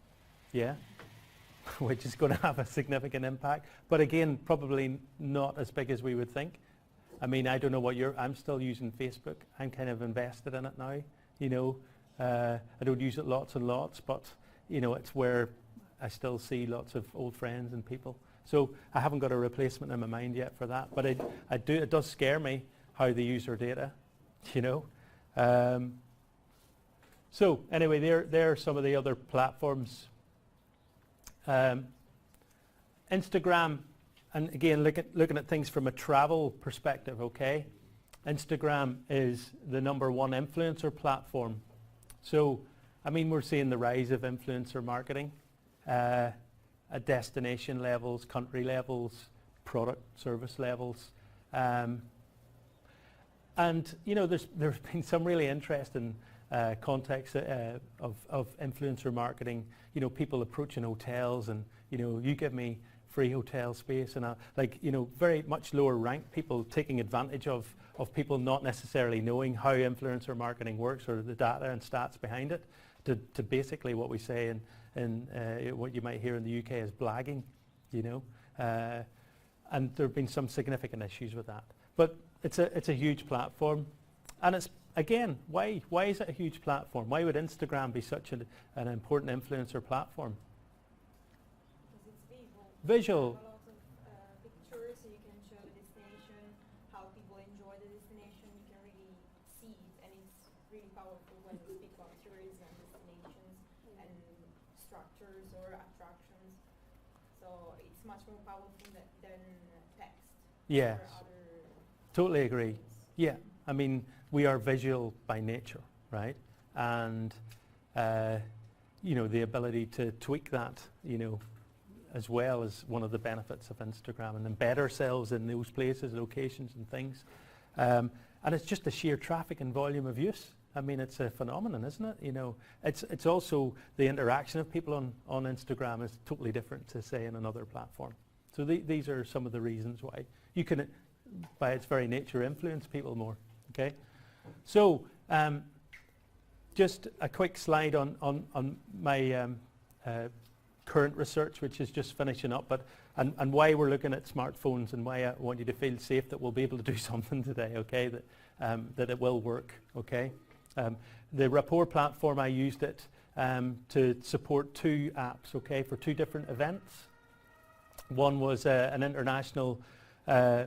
yeah, which is going to have a significant impact. But again, probably not as big as we would think. I mean, I don't know what I'm still using Facebook. I'm kind of invested in it now, you know. I don't use it lots and lots, but, you know, it's where I still see lots of old friends and people. So I haven't got a replacement in my mind yet for that, but it does scare me how they use their data, you know. So anyway, there are some of the other platforms. Instagram, and again, looking at things from a travel perspective, okay? Instagram is the #1 influencer platform. So, I mean, we're seeing the rise of influencer marketing at destination levels, country levels, product service levels. And, you know, there's been some really interesting context of influencer marketing. You know, people approaching hotels and, you know, you give me free hotel space and like, you know, very much lower ranked people taking advantage of people not necessarily knowing how influencer marketing works or the data and stats behind it to basically what we say in what you might hear in the UK as blagging, you know. And there have been some significant issues with that. But it's a huge platform. And it's, again, why is it a huge platform? Why would Instagram be such an important influencer platform? Because it's visual. Visual. A lot of pictures, so you can show the destination, how people enjoy the destination. You can really see it, and it's really powerful when we speak about tourism and destinations and structures or attractions. So it's much more powerful than text. Yes. Or other Totally agree. Yeah, I mean, we are visual by nature, right? And, you know, the ability to tweak that, you know, as well as one of the benefits of Instagram and embed ourselves in those places, locations and things. And it's just the sheer traffic and volume of use. I mean, it's a phenomenon, isn't it? You know, it's also the interaction of people on Instagram is totally different to, say, in another platform. So these are some of the reasons why you can, by its very nature, influence people more, okay? So, just a quick slide on my current research, which is just finishing up, but and why we're looking at smartphones and why I want you to feel safe that we'll be able to do something today, okay, that it will work, okay? The Rapport platform, I used it to support 2 apps, okay, for 2 different events. One was an international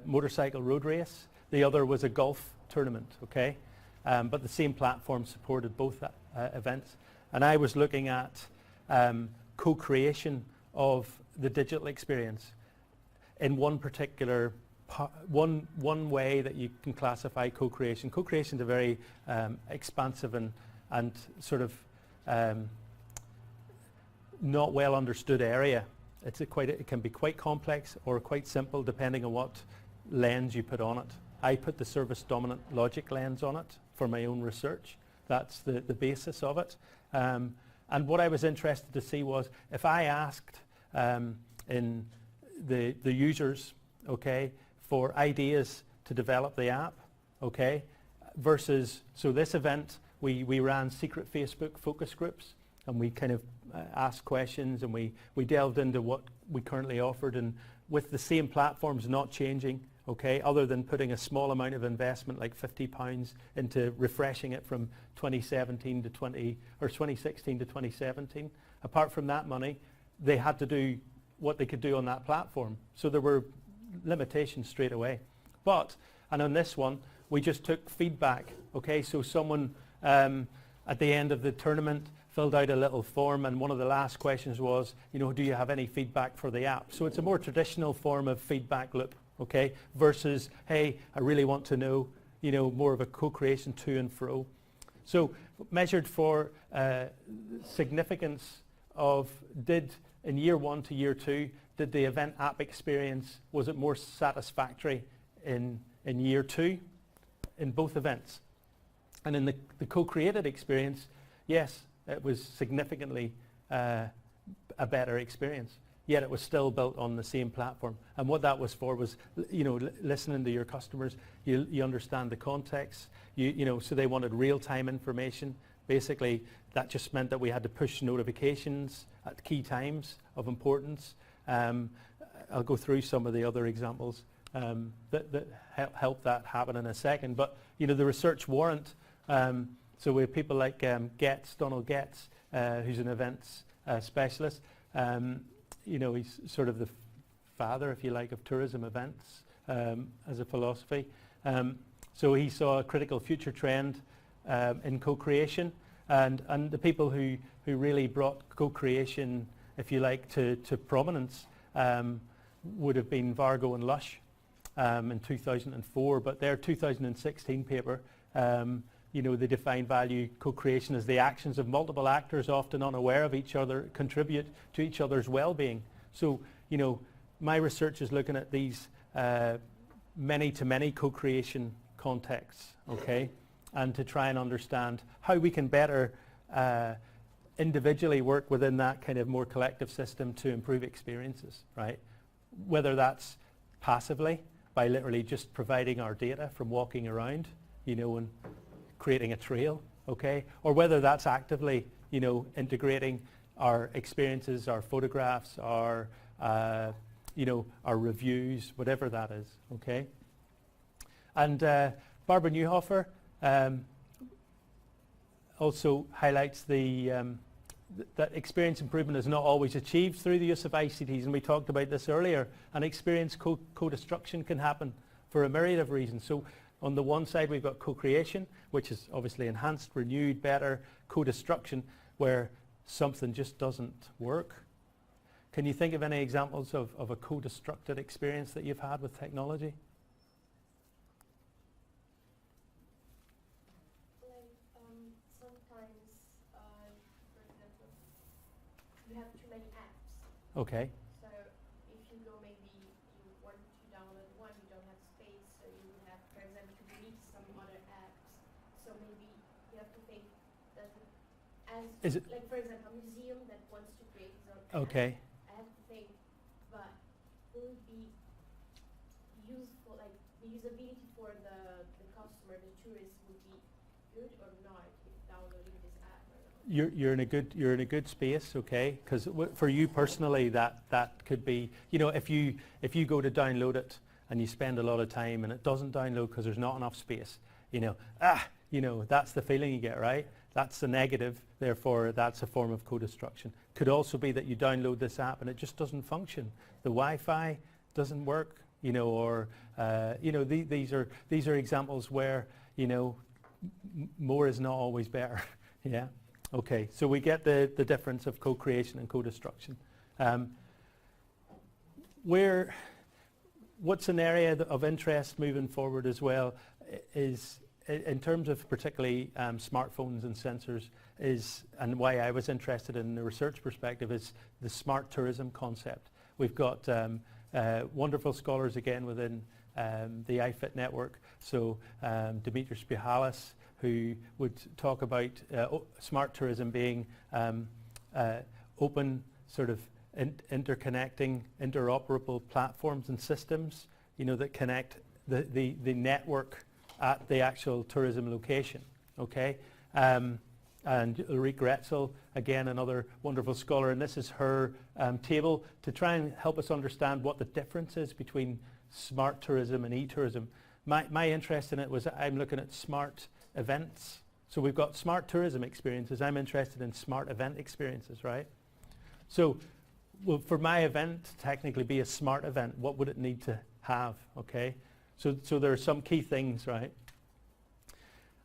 motorcycle road race. The other was a golf tournament, okay? But the same platform supported both events. And I was looking at co-creation of the digital experience in one particular one way that you can classify co-creation. Co-creation is a very expansive and sort of not well understood area. It can be quite complex or quite simple depending on what lens you put on it. I put the service dominant logic lens on it for my own research. That's the basis of it. And what I was interested to see was if I asked in the users, okay, for ideas to develop the app, okay, versus, so this event, we ran secret Facebook focus groups, and we kind of asked questions, and we delved into what we currently offered, and with the same platforms not changing, okay, other than putting a small amount of investment, like £50, into refreshing it from 2016 to 2017. Apart from that money, they had to do what they could do on that platform. So there were limitations straight away. And on this one, we just took feedback, okay? So someone at the end of the tournament filled out a little form, and one of the last questions was, do you have any feedback for the app? So it's a more traditional form of feedback loop, okay? Versus, hey, I really want to know, more of a co-creation to and fro. So measured for significance of in year 1 to year 2, did the event app experience, was it more satisfactory in year 2 in both events? And in the co-created experience, yes, it was significantly a better experience, yet it was still built on the same platform. And what that was for was, listening to your customers. You understand the context. So they wanted real-time information. Basically, that just meant that we had to push notifications at key times of importance. I'll go through some of the other examples that help that happen in a second. But the research warrant. So we have people like Donald Getz, who's an events specialist. He's sort of the father, if you like, of tourism events as a philosophy. So he saw a critical future trend in co-creation, and the people who really brought co-creation, if you like, to prominence would have been Vargo and Lush in 2004, but their 2016 paper, they define value co-creation as the actions of multiple actors, often unaware of each other, contribute to each other's well-being. So, my research is looking at these many-to-many co-creation contexts, okay, and to try and understand how we can better individually work within that kind of more collective system to improve experiences, right? Whether that's passively, by literally just providing our data from walking around, and creating a trail, okay? Or whether that's actively, integrating our experiences, our photographs, our reviews, whatever that is, okay? And Barbara Newhofer also highlights that experience improvement is not always achieved through the use of ICTs, and we talked about this earlier, and experience co-destruction can happen for a myriad of reasons. So on the one side, we've got co-creation, which is obviously enhanced, renewed, better, co-destruction, where something just doesn't work. Can you think of any examples of a co-destructed experience that you've had with technology? Sometimes, for example, you have too many apps. Okay. So if you go, maybe you want to download one, you don't have space, so you would have, for example, to delete some other apps. So maybe you have to think, Is it like for example, a museum that wants to create its own app. okay? I have to think, but will it be useful, like the usability for the customer, the tourist, would be good or not if downloading this app or not? You're in a good space, okay? Because for you personally, that could be, if you go to download it and you spend a lot of time and it doesn't download because there's not enough space, that's the feeling you get, right? That's the negative, therefore that's a form of co-destruction. Could also be that you download this app and it just doesn't function. The Wi-Fi doesn't work, or these are examples where more is not always better. Yeah. Okay. So we get the difference of co-creation and co-destruction. what's an area of interest moving forward as well is in terms of particularly smartphones and sensors and why I was interested in the research perspective is the smart tourism concept. We've got wonderful scholars again within the IFIT network. So Dimitris Pihalis, who would talk about smart tourism being open, sort of interconnecting, interoperable platforms and systems, that connect the network at the actual tourism location. Okay, and Ulrike Retzel, again another wonderful scholar, and this is her table to try and help us understand what the difference is between smart tourism and e-tourism. My interest in it was I'm looking at smart events. So we've got smart tourism experiences. I'm interested in smart event experiences, right? So for my event to technically be a smart event, what would it need to have, okay? So there are some key things, right?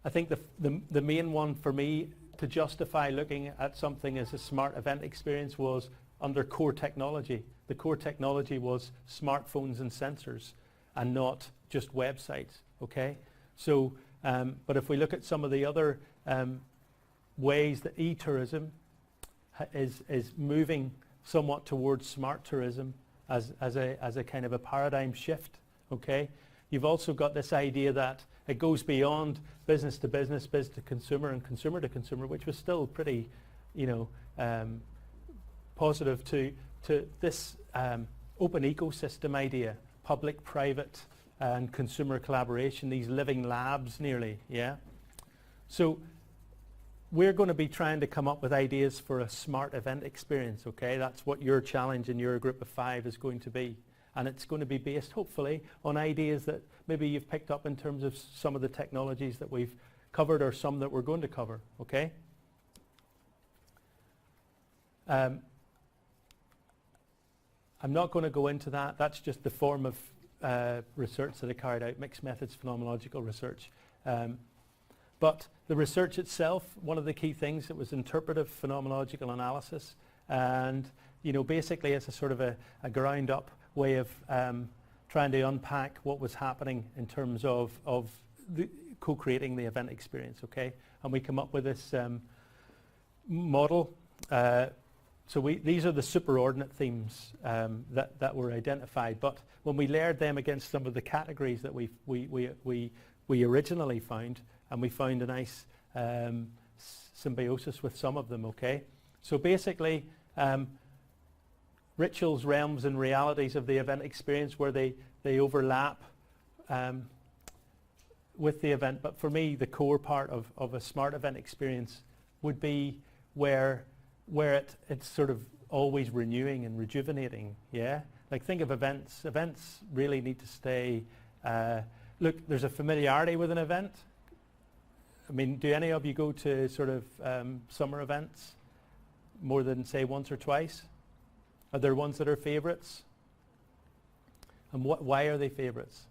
I think the main one for me to justify looking at something as a smart event experience was under core technology. The core technology was smartphones and sensors and not just websites, okay? So, but if we look at some of the other ways that e-tourism is moving somewhat towards smart tourism as a kind of a paradigm shift, okay? You've also got this idea that it goes beyond business to business, business to consumer, and consumer to consumer, which was still pretty, positive to this open ecosystem idea, public, private, and consumer collaboration, these living labs nearly, yeah? So we're going to be trying to come up with ideas for a smart event experience, okay? That's what your challenge in your group of 5 is going to be. And it's going to be based, hopefully, on ideas that maybe you've picked up in terms of some of the technologies that we've covered or some that we're going to cover, okay? I'm not going to go into that. That's just the form of research that I carried out, mixed methods phenomenological research. But the research itself, one of the key things, it was interpretive phenomenological analysis. And, basically it's a sort of a ground up way of trying to unpack what was happening in terms of the co-creating the event experience, okay? And we come up with this model. So these are the superordinate themes that were identified, but when we layered them against some of the categories that we originally found, and we found a nice symbiosis with some of them, okay? So basically, rituals, realms, and realities of the event experience where they overlap with the event. But for me, the core part of a smart event experience would be where it's sort of always renewing and rejuvenating, yeah? Like think of events. Events really need to stay, look, there's a familiarity with an event. I mean, do any of you go to sort of summer events more than, say, once or twice? Are there ones that are favorites? And why are they favorites?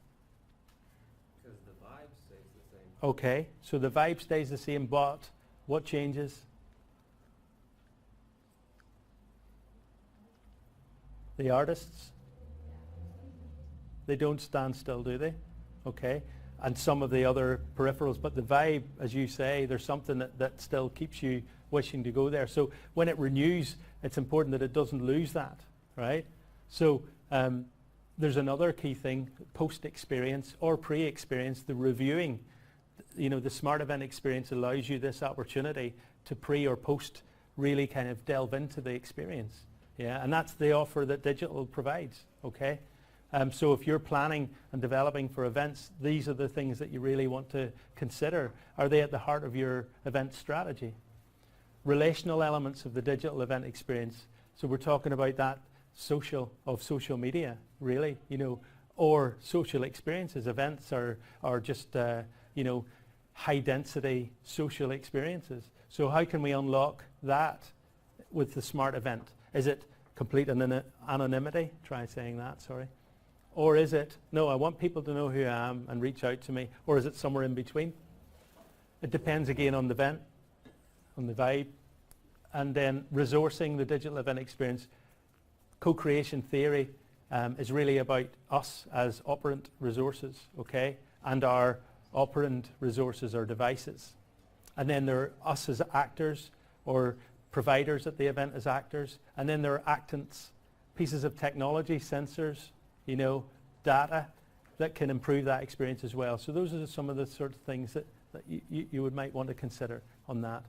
Because the vibe stays the same. Okay, so the vibe stays the same, but what changes? The artists? They don't stand still, do they? Okay, and some of the other peripherals, but the vibe, as you say, there's something that still keeps you wishing to go there. So when it renews, it's important that it doesn't lose that, right? So there's another key thing, post-experience or pre-experience, the reviewing. The smart event experience allows you this opportunity to pre or post really kind of delve into the experience. Yeah, and that's the offer that digital provides, okay? So if you're planning and developing for events, these are the things that you really want to consider. Are they at the heart of your event strategy? Relational elements of the digital event experience. So we're talking about that social media, really, or social experiences. Events are just, high density social experiences. So how can we unlock that with the smart event? Is it complete anonymity? Try saying that, sorry. Or is it, no, I want people to know who I am and reach out to me. Or is it somewhere in between? It depends again on the event, on the vibe. And then resourcing the digital event experience, co-creation theory is really about us as operant resources, okay? And our operand resources are devices. And then there are us as actors or providers at the event as actors. And then there are actants, pieces of technology, sensors, you know, data that can improve that experience as well. So those are some of the sort of things that you would might want to consider on that.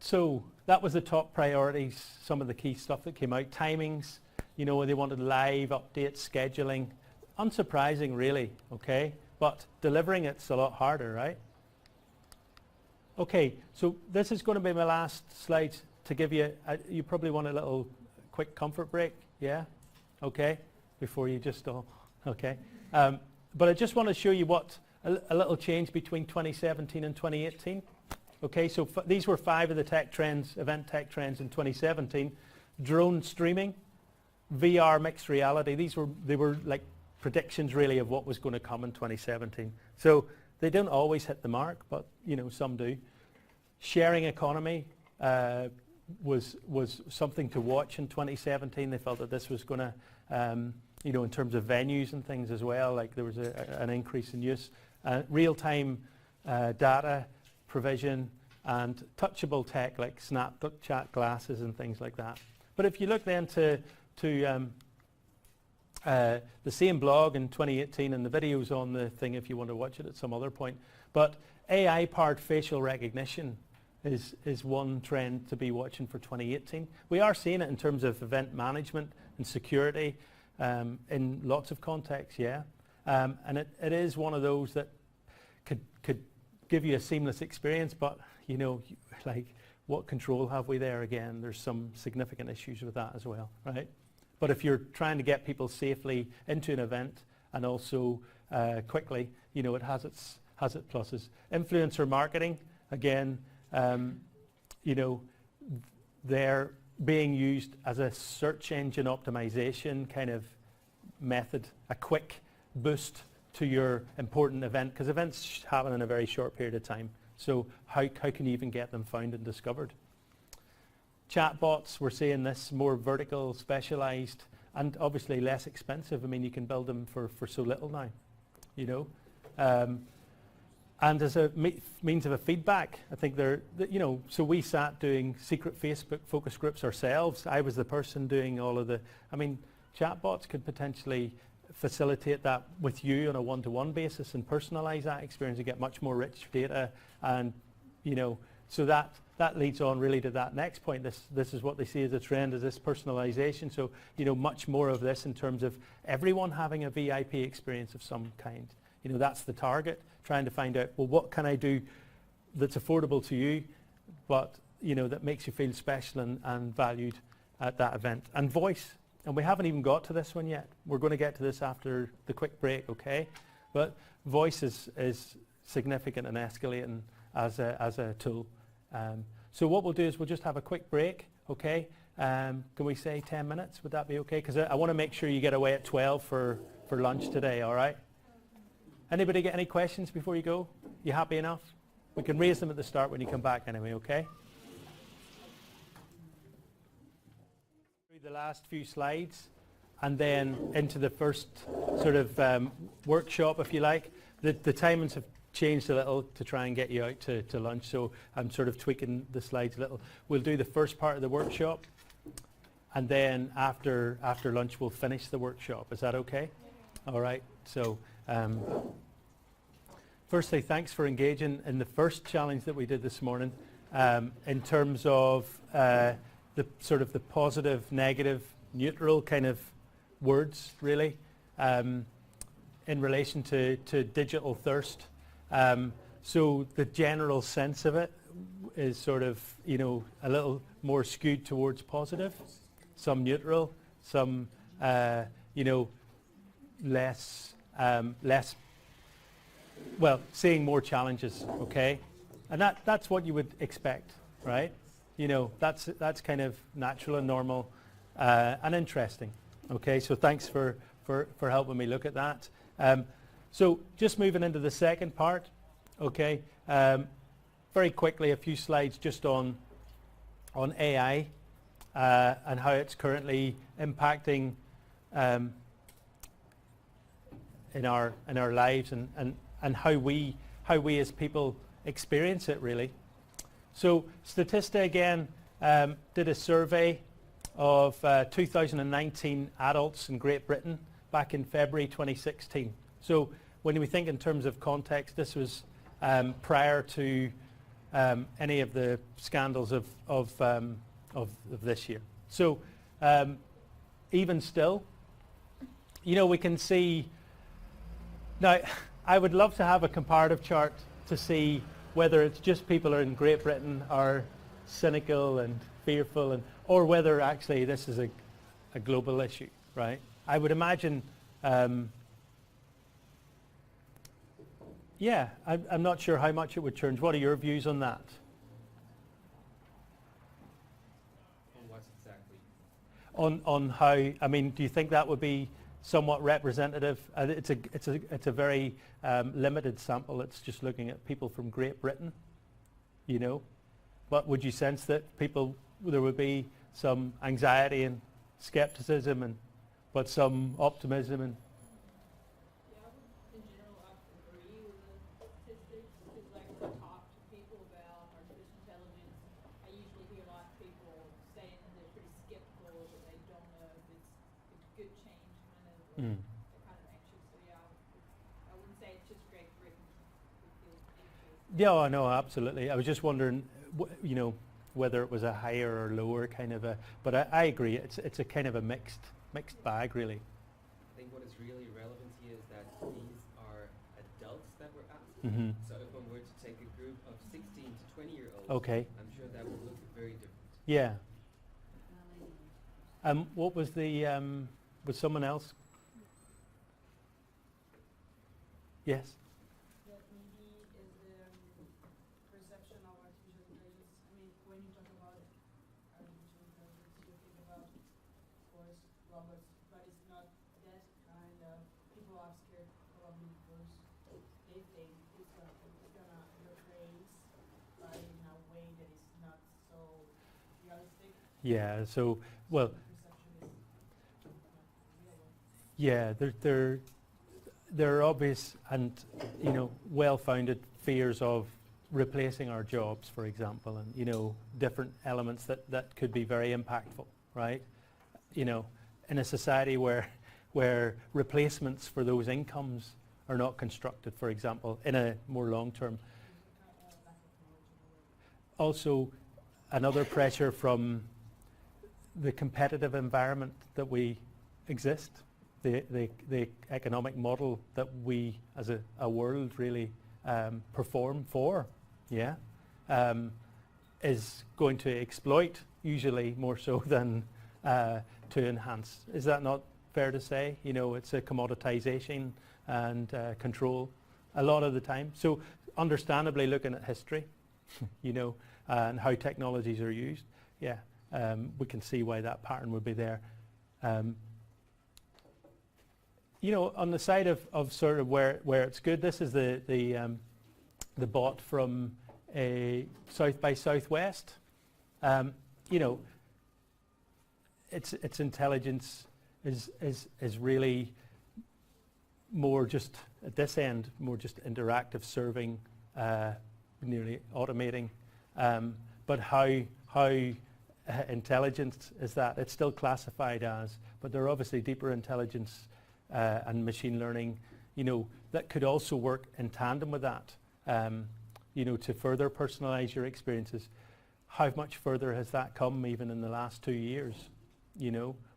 So that was the top priorities, some of the key stuff that came out. Timings, you know, they wanted live updates, scheduling. Unsurprising, really, okay? But delivering it's a lot harder, right? Okay, so this is going to be my last slide to give you, you probably want a little quick comfort break, yeah? Okay, before you just all, okay. But I just want to show you what, a little change between 2017 and 2018. Okay, so these were 5 of the tech trends, event tech trends in 2017. Drone streaming, VR mixed reality. They were like predictions really of what was going to come in 2017. So they don't always hit the mark, but you know, some do. Sharing economy was something to watch in 2017. They felt that this was going to, you know, in terms of venues and things as well, like there was an increase in use. Real-time data provision and touchable tech like Snapchat glasses and things like that. But if you look then to the same blog in 2018, and the video's on the thing if you want to watch it at some other point, but AI-powered facial recognition is one trend to be watching for 2018. We are seeing it in terms of event management and security in lots of contexts, yeah. And it is one of those that could give you a seamless experience, but you know, like what control have we there again? There's some significant issues with that as well, right? But if you're trying to get people safely into an event and also quickly, you know, it has its pluses. Influencer marketing, again, you know, they're being used as a search engine optimization kind of method, a quick boost to your important event, because events happen in a very short period of time. So how can you even get them found and discovered? Chatbots, we're seeing this, more vertical, specialized, and obviously less expensive. I mean, you can build them for so little now, you know. And as a means of a feedback, I think you know, so we sat doing secret Facebook focus groups ourselves. I was the person doing all of I mean, chatbots could potentially facilitate that with you on a one-to-one basis and personalize that experience and get much more rich data. And, you know, so that leads on really to that next point. This is what they see as a trend, is this personalization. So, you know, much more of this in terms of everyone having a VIP experience of some kind. You know, that's the target, trying to find out, well, what can I do that's affordable to you, but, you know, that makes you feel special and valued at that event. And voice. And we haven't even got to this one yet. We're going to get to this after the quick break, okay? But voice is significant and escalating as a tool. So what we'll do is we'll just have a quick break, okay? Can we say 10 minutes? Would that be okay? Because I want to make sure you get away at 12 for lunch today, all right? Anybody get any questions before you go? You happy enough? We can raise them at the start when you come back anyway, okay? The last few slides and then into the first sort of workshop, if you like. The timings have changed a little to try and get you out to lunch, so I'm sort of tweaking the slides a little. We'll do the first part of the workshop, and then after lunch we'll finish the workshop. Is that okay? All right. So firstly, thanks for engaging in the first challenge that we did this morning in terms of the positive, negative, neutral kind of words, really, in relation to digital thirst. So the general sense of it is sort of, you know, a little more skewed towards positive, some neutral, some, you know, less, well, seeing more challenges, okay? And that's what you would expect, right? You know, that's kind of natural and normal and interesting. Okay, so thanks for helping me look at that. So just moving into the second part, okay. Very quickly, a few slides just on AI. and how it's currently impacting in our lives, and how we as people experience it, really. So Statista again did a survey of 2019 adults in Great Britain back in February 2016. So when we think in terms of context, this was prior to any of the scandals of this year. So even still, we can see. Now, I would love to have a comparative chart to see whether it's just people in Great Britain are cynical and fearful, or whether actually this is a global issue, right? I would imagine, I'm not sure how much it would change. What are your views on that? On what exactly? On how, I mean, do you think that would be somewhat representative? It's a very limited sample. It's just looking at people from Great Britain, But would you sense that there would be some anxiety and skepticism, but some optimism and? Yeah, I would, in general, I agree with the statistics, because like when I talk to people about artificial intelligence, I usually hear a lot of people saying that they're pretty skeptical, that they don't know if it's good change, kind of, or they're kind of anxious. So yeah, I wouldn't say it's just Great Britain who feels anxious. Yeah, I know, absolutely. I was just wondering, whether it was a higher or lower kind of a, but I agree, it's a kind of a mixed bag, really. I think what is really relevant here is that these are adults that were asked. Mm-hmm. So if one were to take a group of 16 to 20-year-olds, Okay. I'm sure that would look very different. Yeah. What was the, was someone else? Yes? That maybe is the perception of artificial intelligence. I mean, when you talk about artificial intelligence, you think about, of course, robots, but it's not that kind of, people are scared probably because they think it's gonna replace, but in a way that is not so realistic. Yeah, so, well, Perception is not real. yeah, there are obvious and well-founded fears of replacing our jobs, for example, and different elements that could be very impactful, right? In a society where replacements for those incomes are not constructed, for example, in a more long term. Also, another pressure from the competitive environment that we exist. The economic model that we as a world really perform for, is going to exploit, usually more so than to enhance. Is that not fair to say? It's a commoditization and control a lot of the time. So understandably looking at history, and how technologies are used, we can see why that pattern would be there. On the side of sort of where it's good, this is the bot from South by Southwest. Its intelligence is really more just at this end, more just interactive serving, nearly automating. But how intelligent is that? It's still classified as, but there are obviously deeper intelligence and machine learning, that could also work in tandem with that, to further personalize your experiences. How much further has that come even in the last 2 years?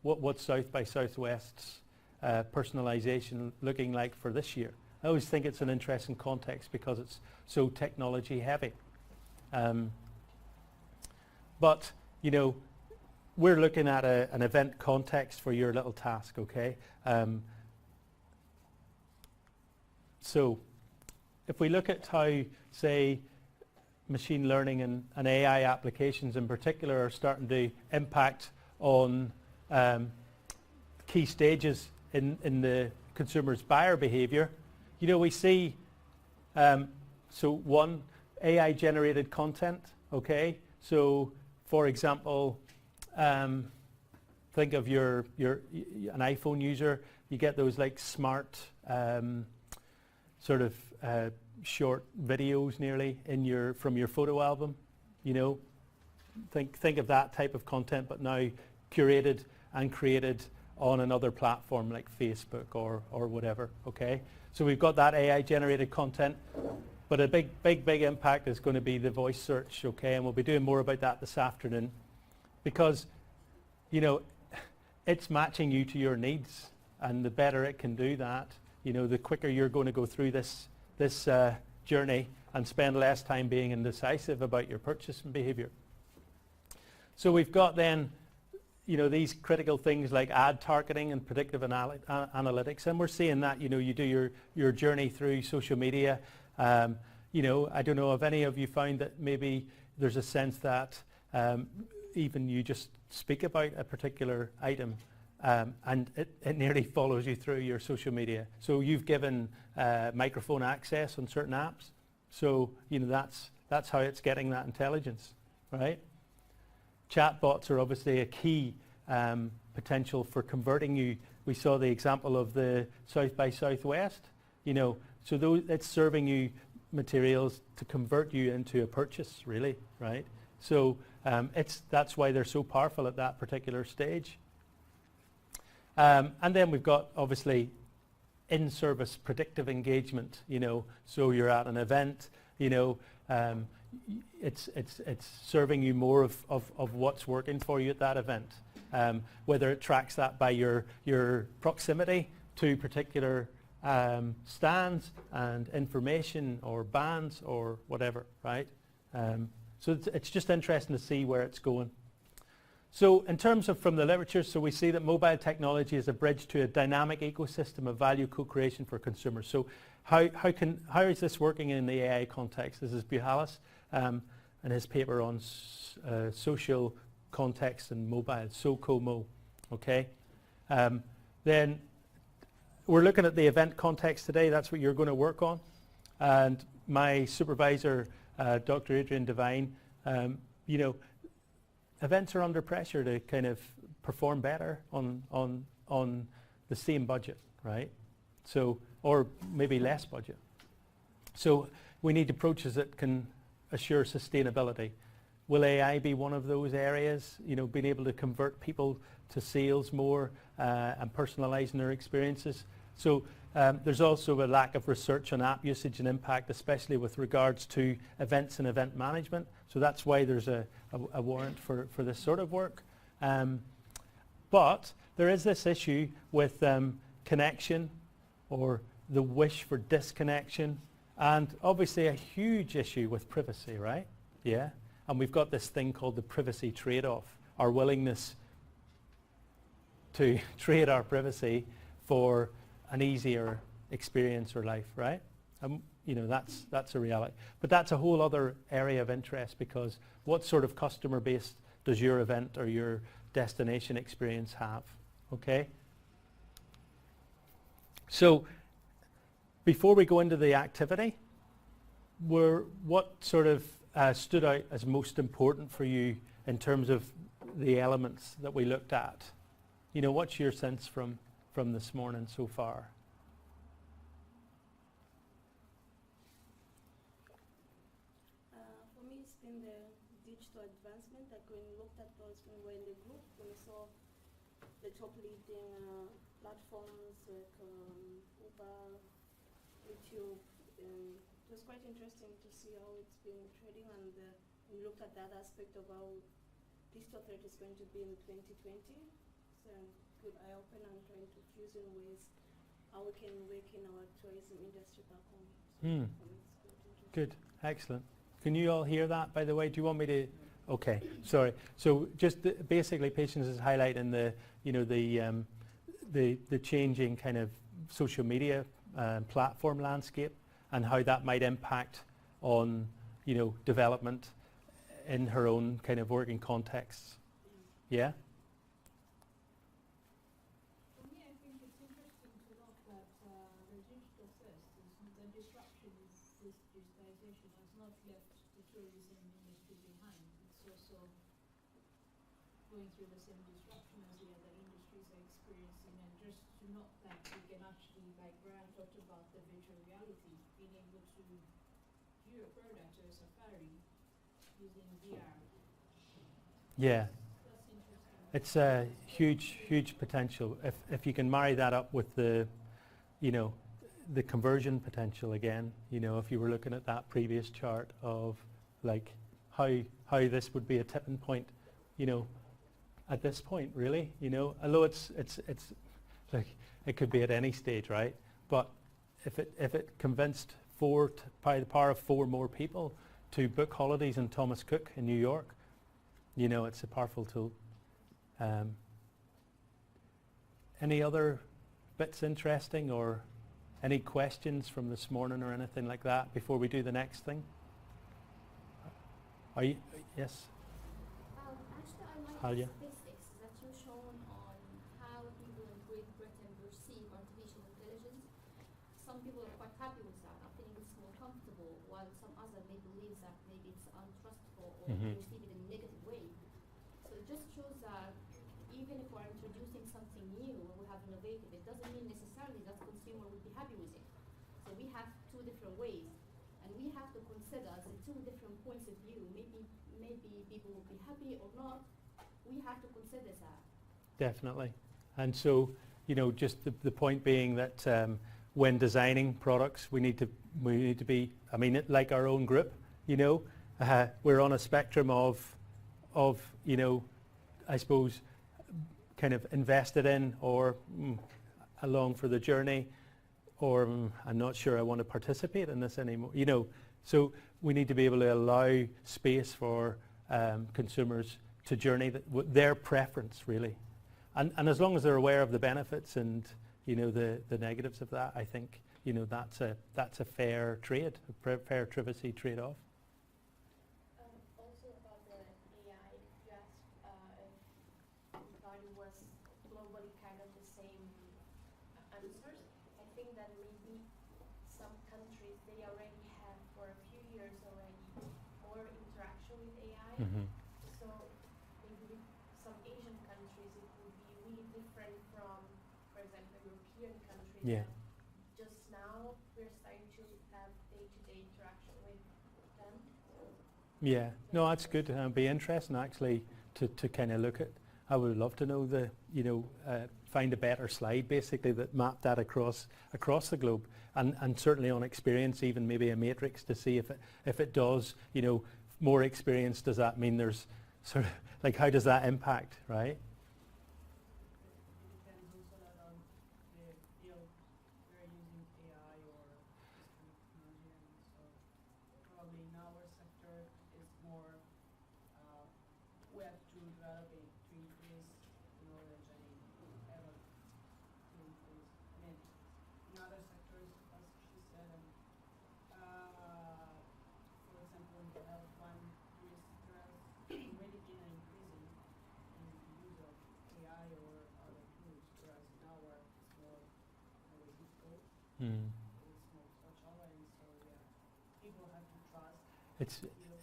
What's South by Southwest's personalization looking like for this year? I always think it's an interesting context because it's so technology heavy. But, we're looking at an event context for your little task, okay? So if we look at how, say, machine learning and AI applications in particular are starting to impact on key stages in the consumer's buyer behavior, we see, so one, AI-generated content, okay? So, for example, think of an iPhone user. You get those like smart sort of short videos nearly from your photo album. You know, think of that type of content, but now curated and created on another platform like Facebook or whatever. Okay, so we've got that AI generated content, but a big impact is going to be the voice search. Okay, and we'll be doing more about that this afternoon, because you know it's matching you to your needs, and the better it can do that, you know, the quicker you're going to go through this journey and spend less time being indecisive about your purchasing behavior. So we've got then, you know, these critical things like ad targeting and predictive analytics, and we're seeing that, you know, you do your journey through social media. You know, I don't know if any of you found that maybe there's a sense that even you just speak about a particular item and it nearly follows you through your social media. So you've given microphone access on certain apps. So, you know, that's how it's getting that intelligence, right? Chatbots are obviously a key potential for converting you. We saw the example of the South by Southwest, you know, so it's serving you materials to convert you into a purchase, really, right? So that's why they're so powerful at that particular stage. And then we've got, obviously, in-service predictive engagement, you know, so you're at an event, you know, it's serving you more of what's working for you at that event, whether it tracks that by your proximity to particular stands and information or bands or whatever, right? So it's just interesting to see where it's going. So in terms of from the literature, so we see that mobile technology is a bridge to a dynamic ecosystem of value co-creation for consumers. So how is this working in the AI context? This is Buhalis and his paper on social context and mobile, SOCOMO, okay? Then we're looking at the event context today. That's what you're going to work on. And my supervisor, Dr. Adrian Devine, you know, events are under pressure to kind of perform better on the same budget, right? So, or maybe less budget. So we need approaches that can assure sustainability. Will AI be one of those areas, you know, being able to convert people to sales more and personalizing their experiences? So there's also a lack of research on app usage and impact, especially with regards to events and event management. So that's why there's a warrant for this sort of work. But there is this issue with connection, or the wish for disconnection, and obviously a huge issue with privacy, right? Yeah. And we've got this thing called the privacy trade-off, our willingness to trade our privacy for an easier experience or life, right? You know, that's a reality. But that's a whole other area of interest, because what sort of customer base does your event or your destination experience have? Okay? So before we go into the activity, what sort of stood out as most important for you in terms of the elements that we looked at? You know, what's your sense from this morning so far? For me, it's been the digital advancement. Like when we looked at those, when we were in the group, when we saw the top leading platforms like Uber, YouTube, it was quite interesting to see how it's been trading, and we looked at that aspect of how digital threat is going to be in 2020. So good eye-opener and trying to fuse in ways how we can work in our tourism industry back home. So Good, excellent. Can you all hear that, by the way? Do you want me to? Okay, sorry. So just basically, Patience is highlighting the, you know, the changing kind of social media platform landscape, and how that might impact on, you know, development in her own kind of working contexts. Yeah? For me, I think it's interesting to note that the digital first, the disruption is this digitization has not left the tourism industry behind. It's also going through the same disruption as the other industries are experiencing, and just to know that we can actually, like Brian talked about, the virtual reality, being able to view a product or a safari using VR. Yeah. That's interesting. It's a huge potential if you can marry that up with the, you know, the conversion potential again. You know, if you were looking at that previous chart of like how this would be a tipping point, you know, at this point really, you know, although it's like it could be at any stage, right? But if it convinced by the power of 4 more people to book holidays in Thomas Cook in New York, you know, it's a powerful tool. Any other bits interesting, or any questions from this morning or anything like that before we do the next thing? Are you, yes? Actually, I like Halia? the statistics that you've shown on how people in Great Britain perceive artificial intelligence. Some people are quite happy with that. I think it's more comfortable, while some other may believe that maybe it's untrustful or perceive it in a negative way. So it just shows that even if we're introducing something new and we have innovative, it doesn't mean necessarily that consumer will be happy with it. So we have 2 different ways, and we have to consider the 2 different points of view. Maybe people will be happy or not. We have to consider that. Definitely. And so, you know, just the point being that when designing products, we need to be, I mean, like our own group, you know, we're on a spectrum of, you know, I suppose, kind of invested in or along for the journey, or I'm not sure I want to participate in this anymore, you know. So we need to be able to allow space for consumers to journey their preference, really. And as long as they're aware of the benefits and, you know, the negatives of that, I think, you know, that's a fair trade, a fair privacy trade-off. Also about the AI, you asked if we thought it was globally kind of the same answers. I think that maybe some countries, they already have for a few years already more interaction with AI. So maybe with some Asian countries it would be really different from, for example, European countries. Yeah. That just now we're starting to have day-to-day interaction with them. Yeah, no, that's good. It'd be interesting actually to kind of look at. I would love to know find a better slide basically that mapped that across the globe, and certainly on experience, even maybe a matrix to see if it does, you know, more experience. Does that mean there's sort of like how does that impact, right? It depends also that on the field we're using AI or this kind of technology, and so probably in our sector it's more we have to develop it to increase knowledge and level to increase. I mean, in other sectors, as she said, for example, in the health one, there has already been an increasing in the use of AI or other tools, whereas in our it's more difficult. It's more social, and so yeah, people have to trust.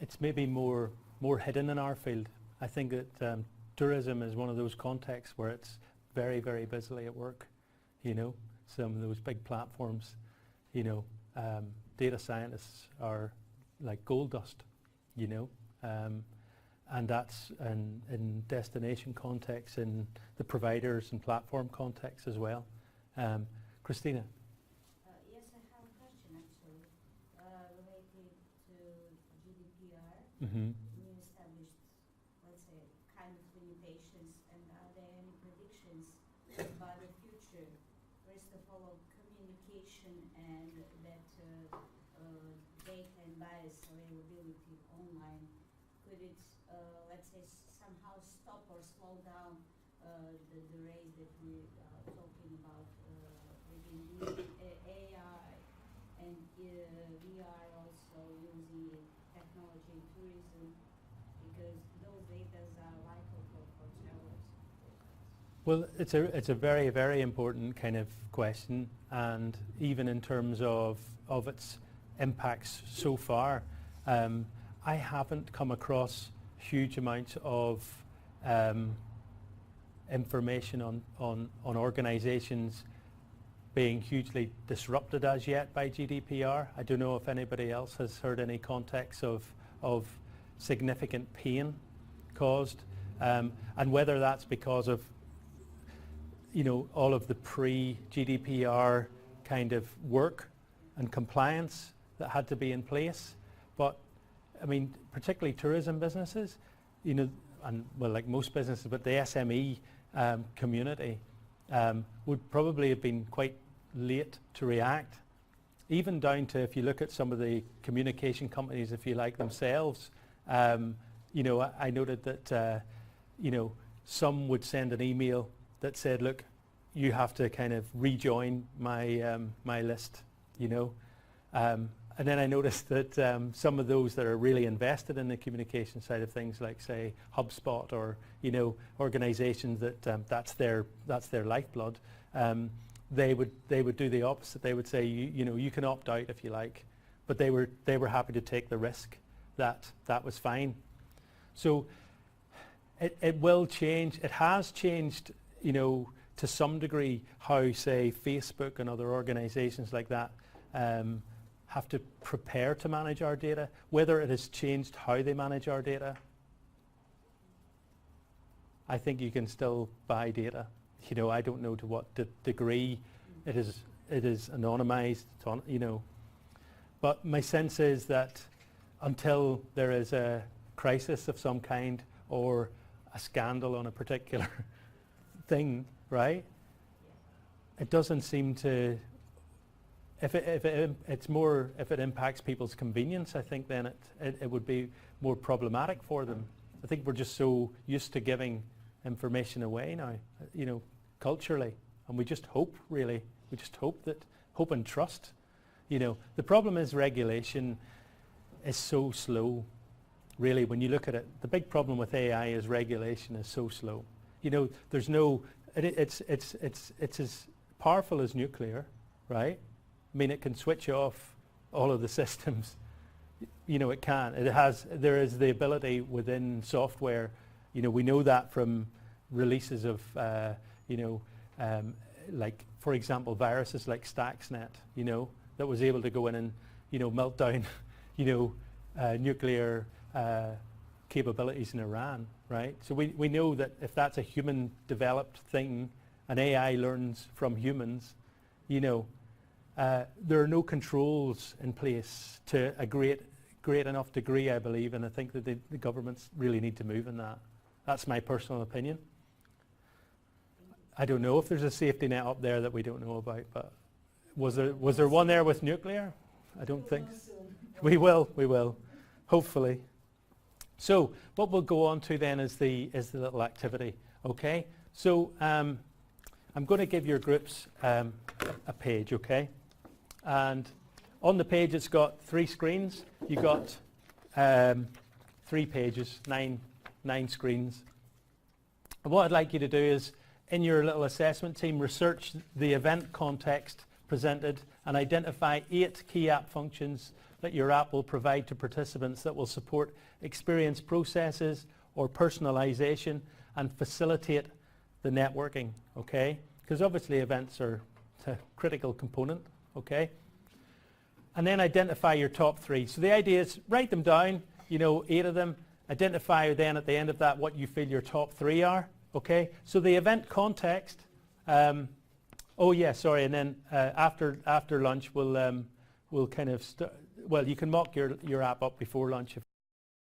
It's maybe more hidden in our field. I think that tourism is one of those contexts where it's very, very busily at work. You know, some of those big platforms, you know, data scientists are like gold dust, you know, and that's in destination context, in the providers and platform context as well. Christina? Yes, I have a question actually related to GDPR. We established, let's say, kind of limitations, and are there any predictions about the future? First of all, communication and that data and bias availability online. Could it, let's say, somehow stop or slow down the rate that we are talking about within AI and VR, also using technology in tourism, because those data are vital for travelers? Well, it's a very, very important kind of question, and even in terms of its impacts so far, I haven't come across huge amounts of information on organizations being hugely disrupted as yet by GDPR. I don't know if anybody else has heard any context of significant pain caused, and whether that's because of all of the pre-GDPR kind of work and compliance that had to be in place. But I mean, particularly tourism businesses, and well, like most businesses, but the SME community would probably have been quite late to react, even down to, if you look at some of the communication companies, if you like, themselves. I noted that some would send an email that said, look, you have to kind of rejoin my my list, and then I noticed that some of those that are really invested in the communication side of things, like say HubSpot or organizations that that's their lifeblood, they would do the opposite. They would say you can opt out if you like, but they were happy to take the risk that was fine. So it will change. It has changed, to some degree, how say Facebook and other organizations like that have to prepare to manage our data. Whether it has changed how they manage our data, I think you can still buy data. I don't know to what degree it is anonymized, but my sense is that until there is a crisis of some kind or a scandal on a particular thing, right? It doesn't seem to. If it impacts people's convenience, I think then it would be more problematic for them. I think we're just so used to giving information away now, culturally, and we just hope, really. We just hope and trust. The problem is regulation is so slow. Really, when you look at it, the big problem with AI is regulation is so slow. There's no. It's as powerful as nuclear, right? I mean, it can switch off all of the systems. It can. There is the ability within software. We know that from releases of, like, for example, viruses like Stuxnet, that was able to go in and, melt down, nuclear capabilities in Iran, right? So we know that if that's a human-developed thing, and AI learns from humans, there are no controls in place to a great enough degree, I believe, and I think that the governments really need to move in that. That's my personal opinion. I don't know if there's a safety net up there that we don't know about, but was there one there with nuclear? I don't think. We will, hopefully. So what we'll go on to then is the little activity. Okay. So I'm going to give your groups a page. Okay. And on the page it's got 3 screens. You got 3 pages, 9 screens. And what I'd like you to do is, in your little assessment team, research the event context presented and identify 8 key app functions that your app will provide to participants that will support experience processes or personalization and facilitate the networking, okay? Because obviously events are a critical component, okay? And then identify your top 3. So the idea is write them down, 8 of them, identify then at the end of that what you feel your top 3 are, okay? So the event context, and then after lunch we'll kind of, you can mock your app up before lunch if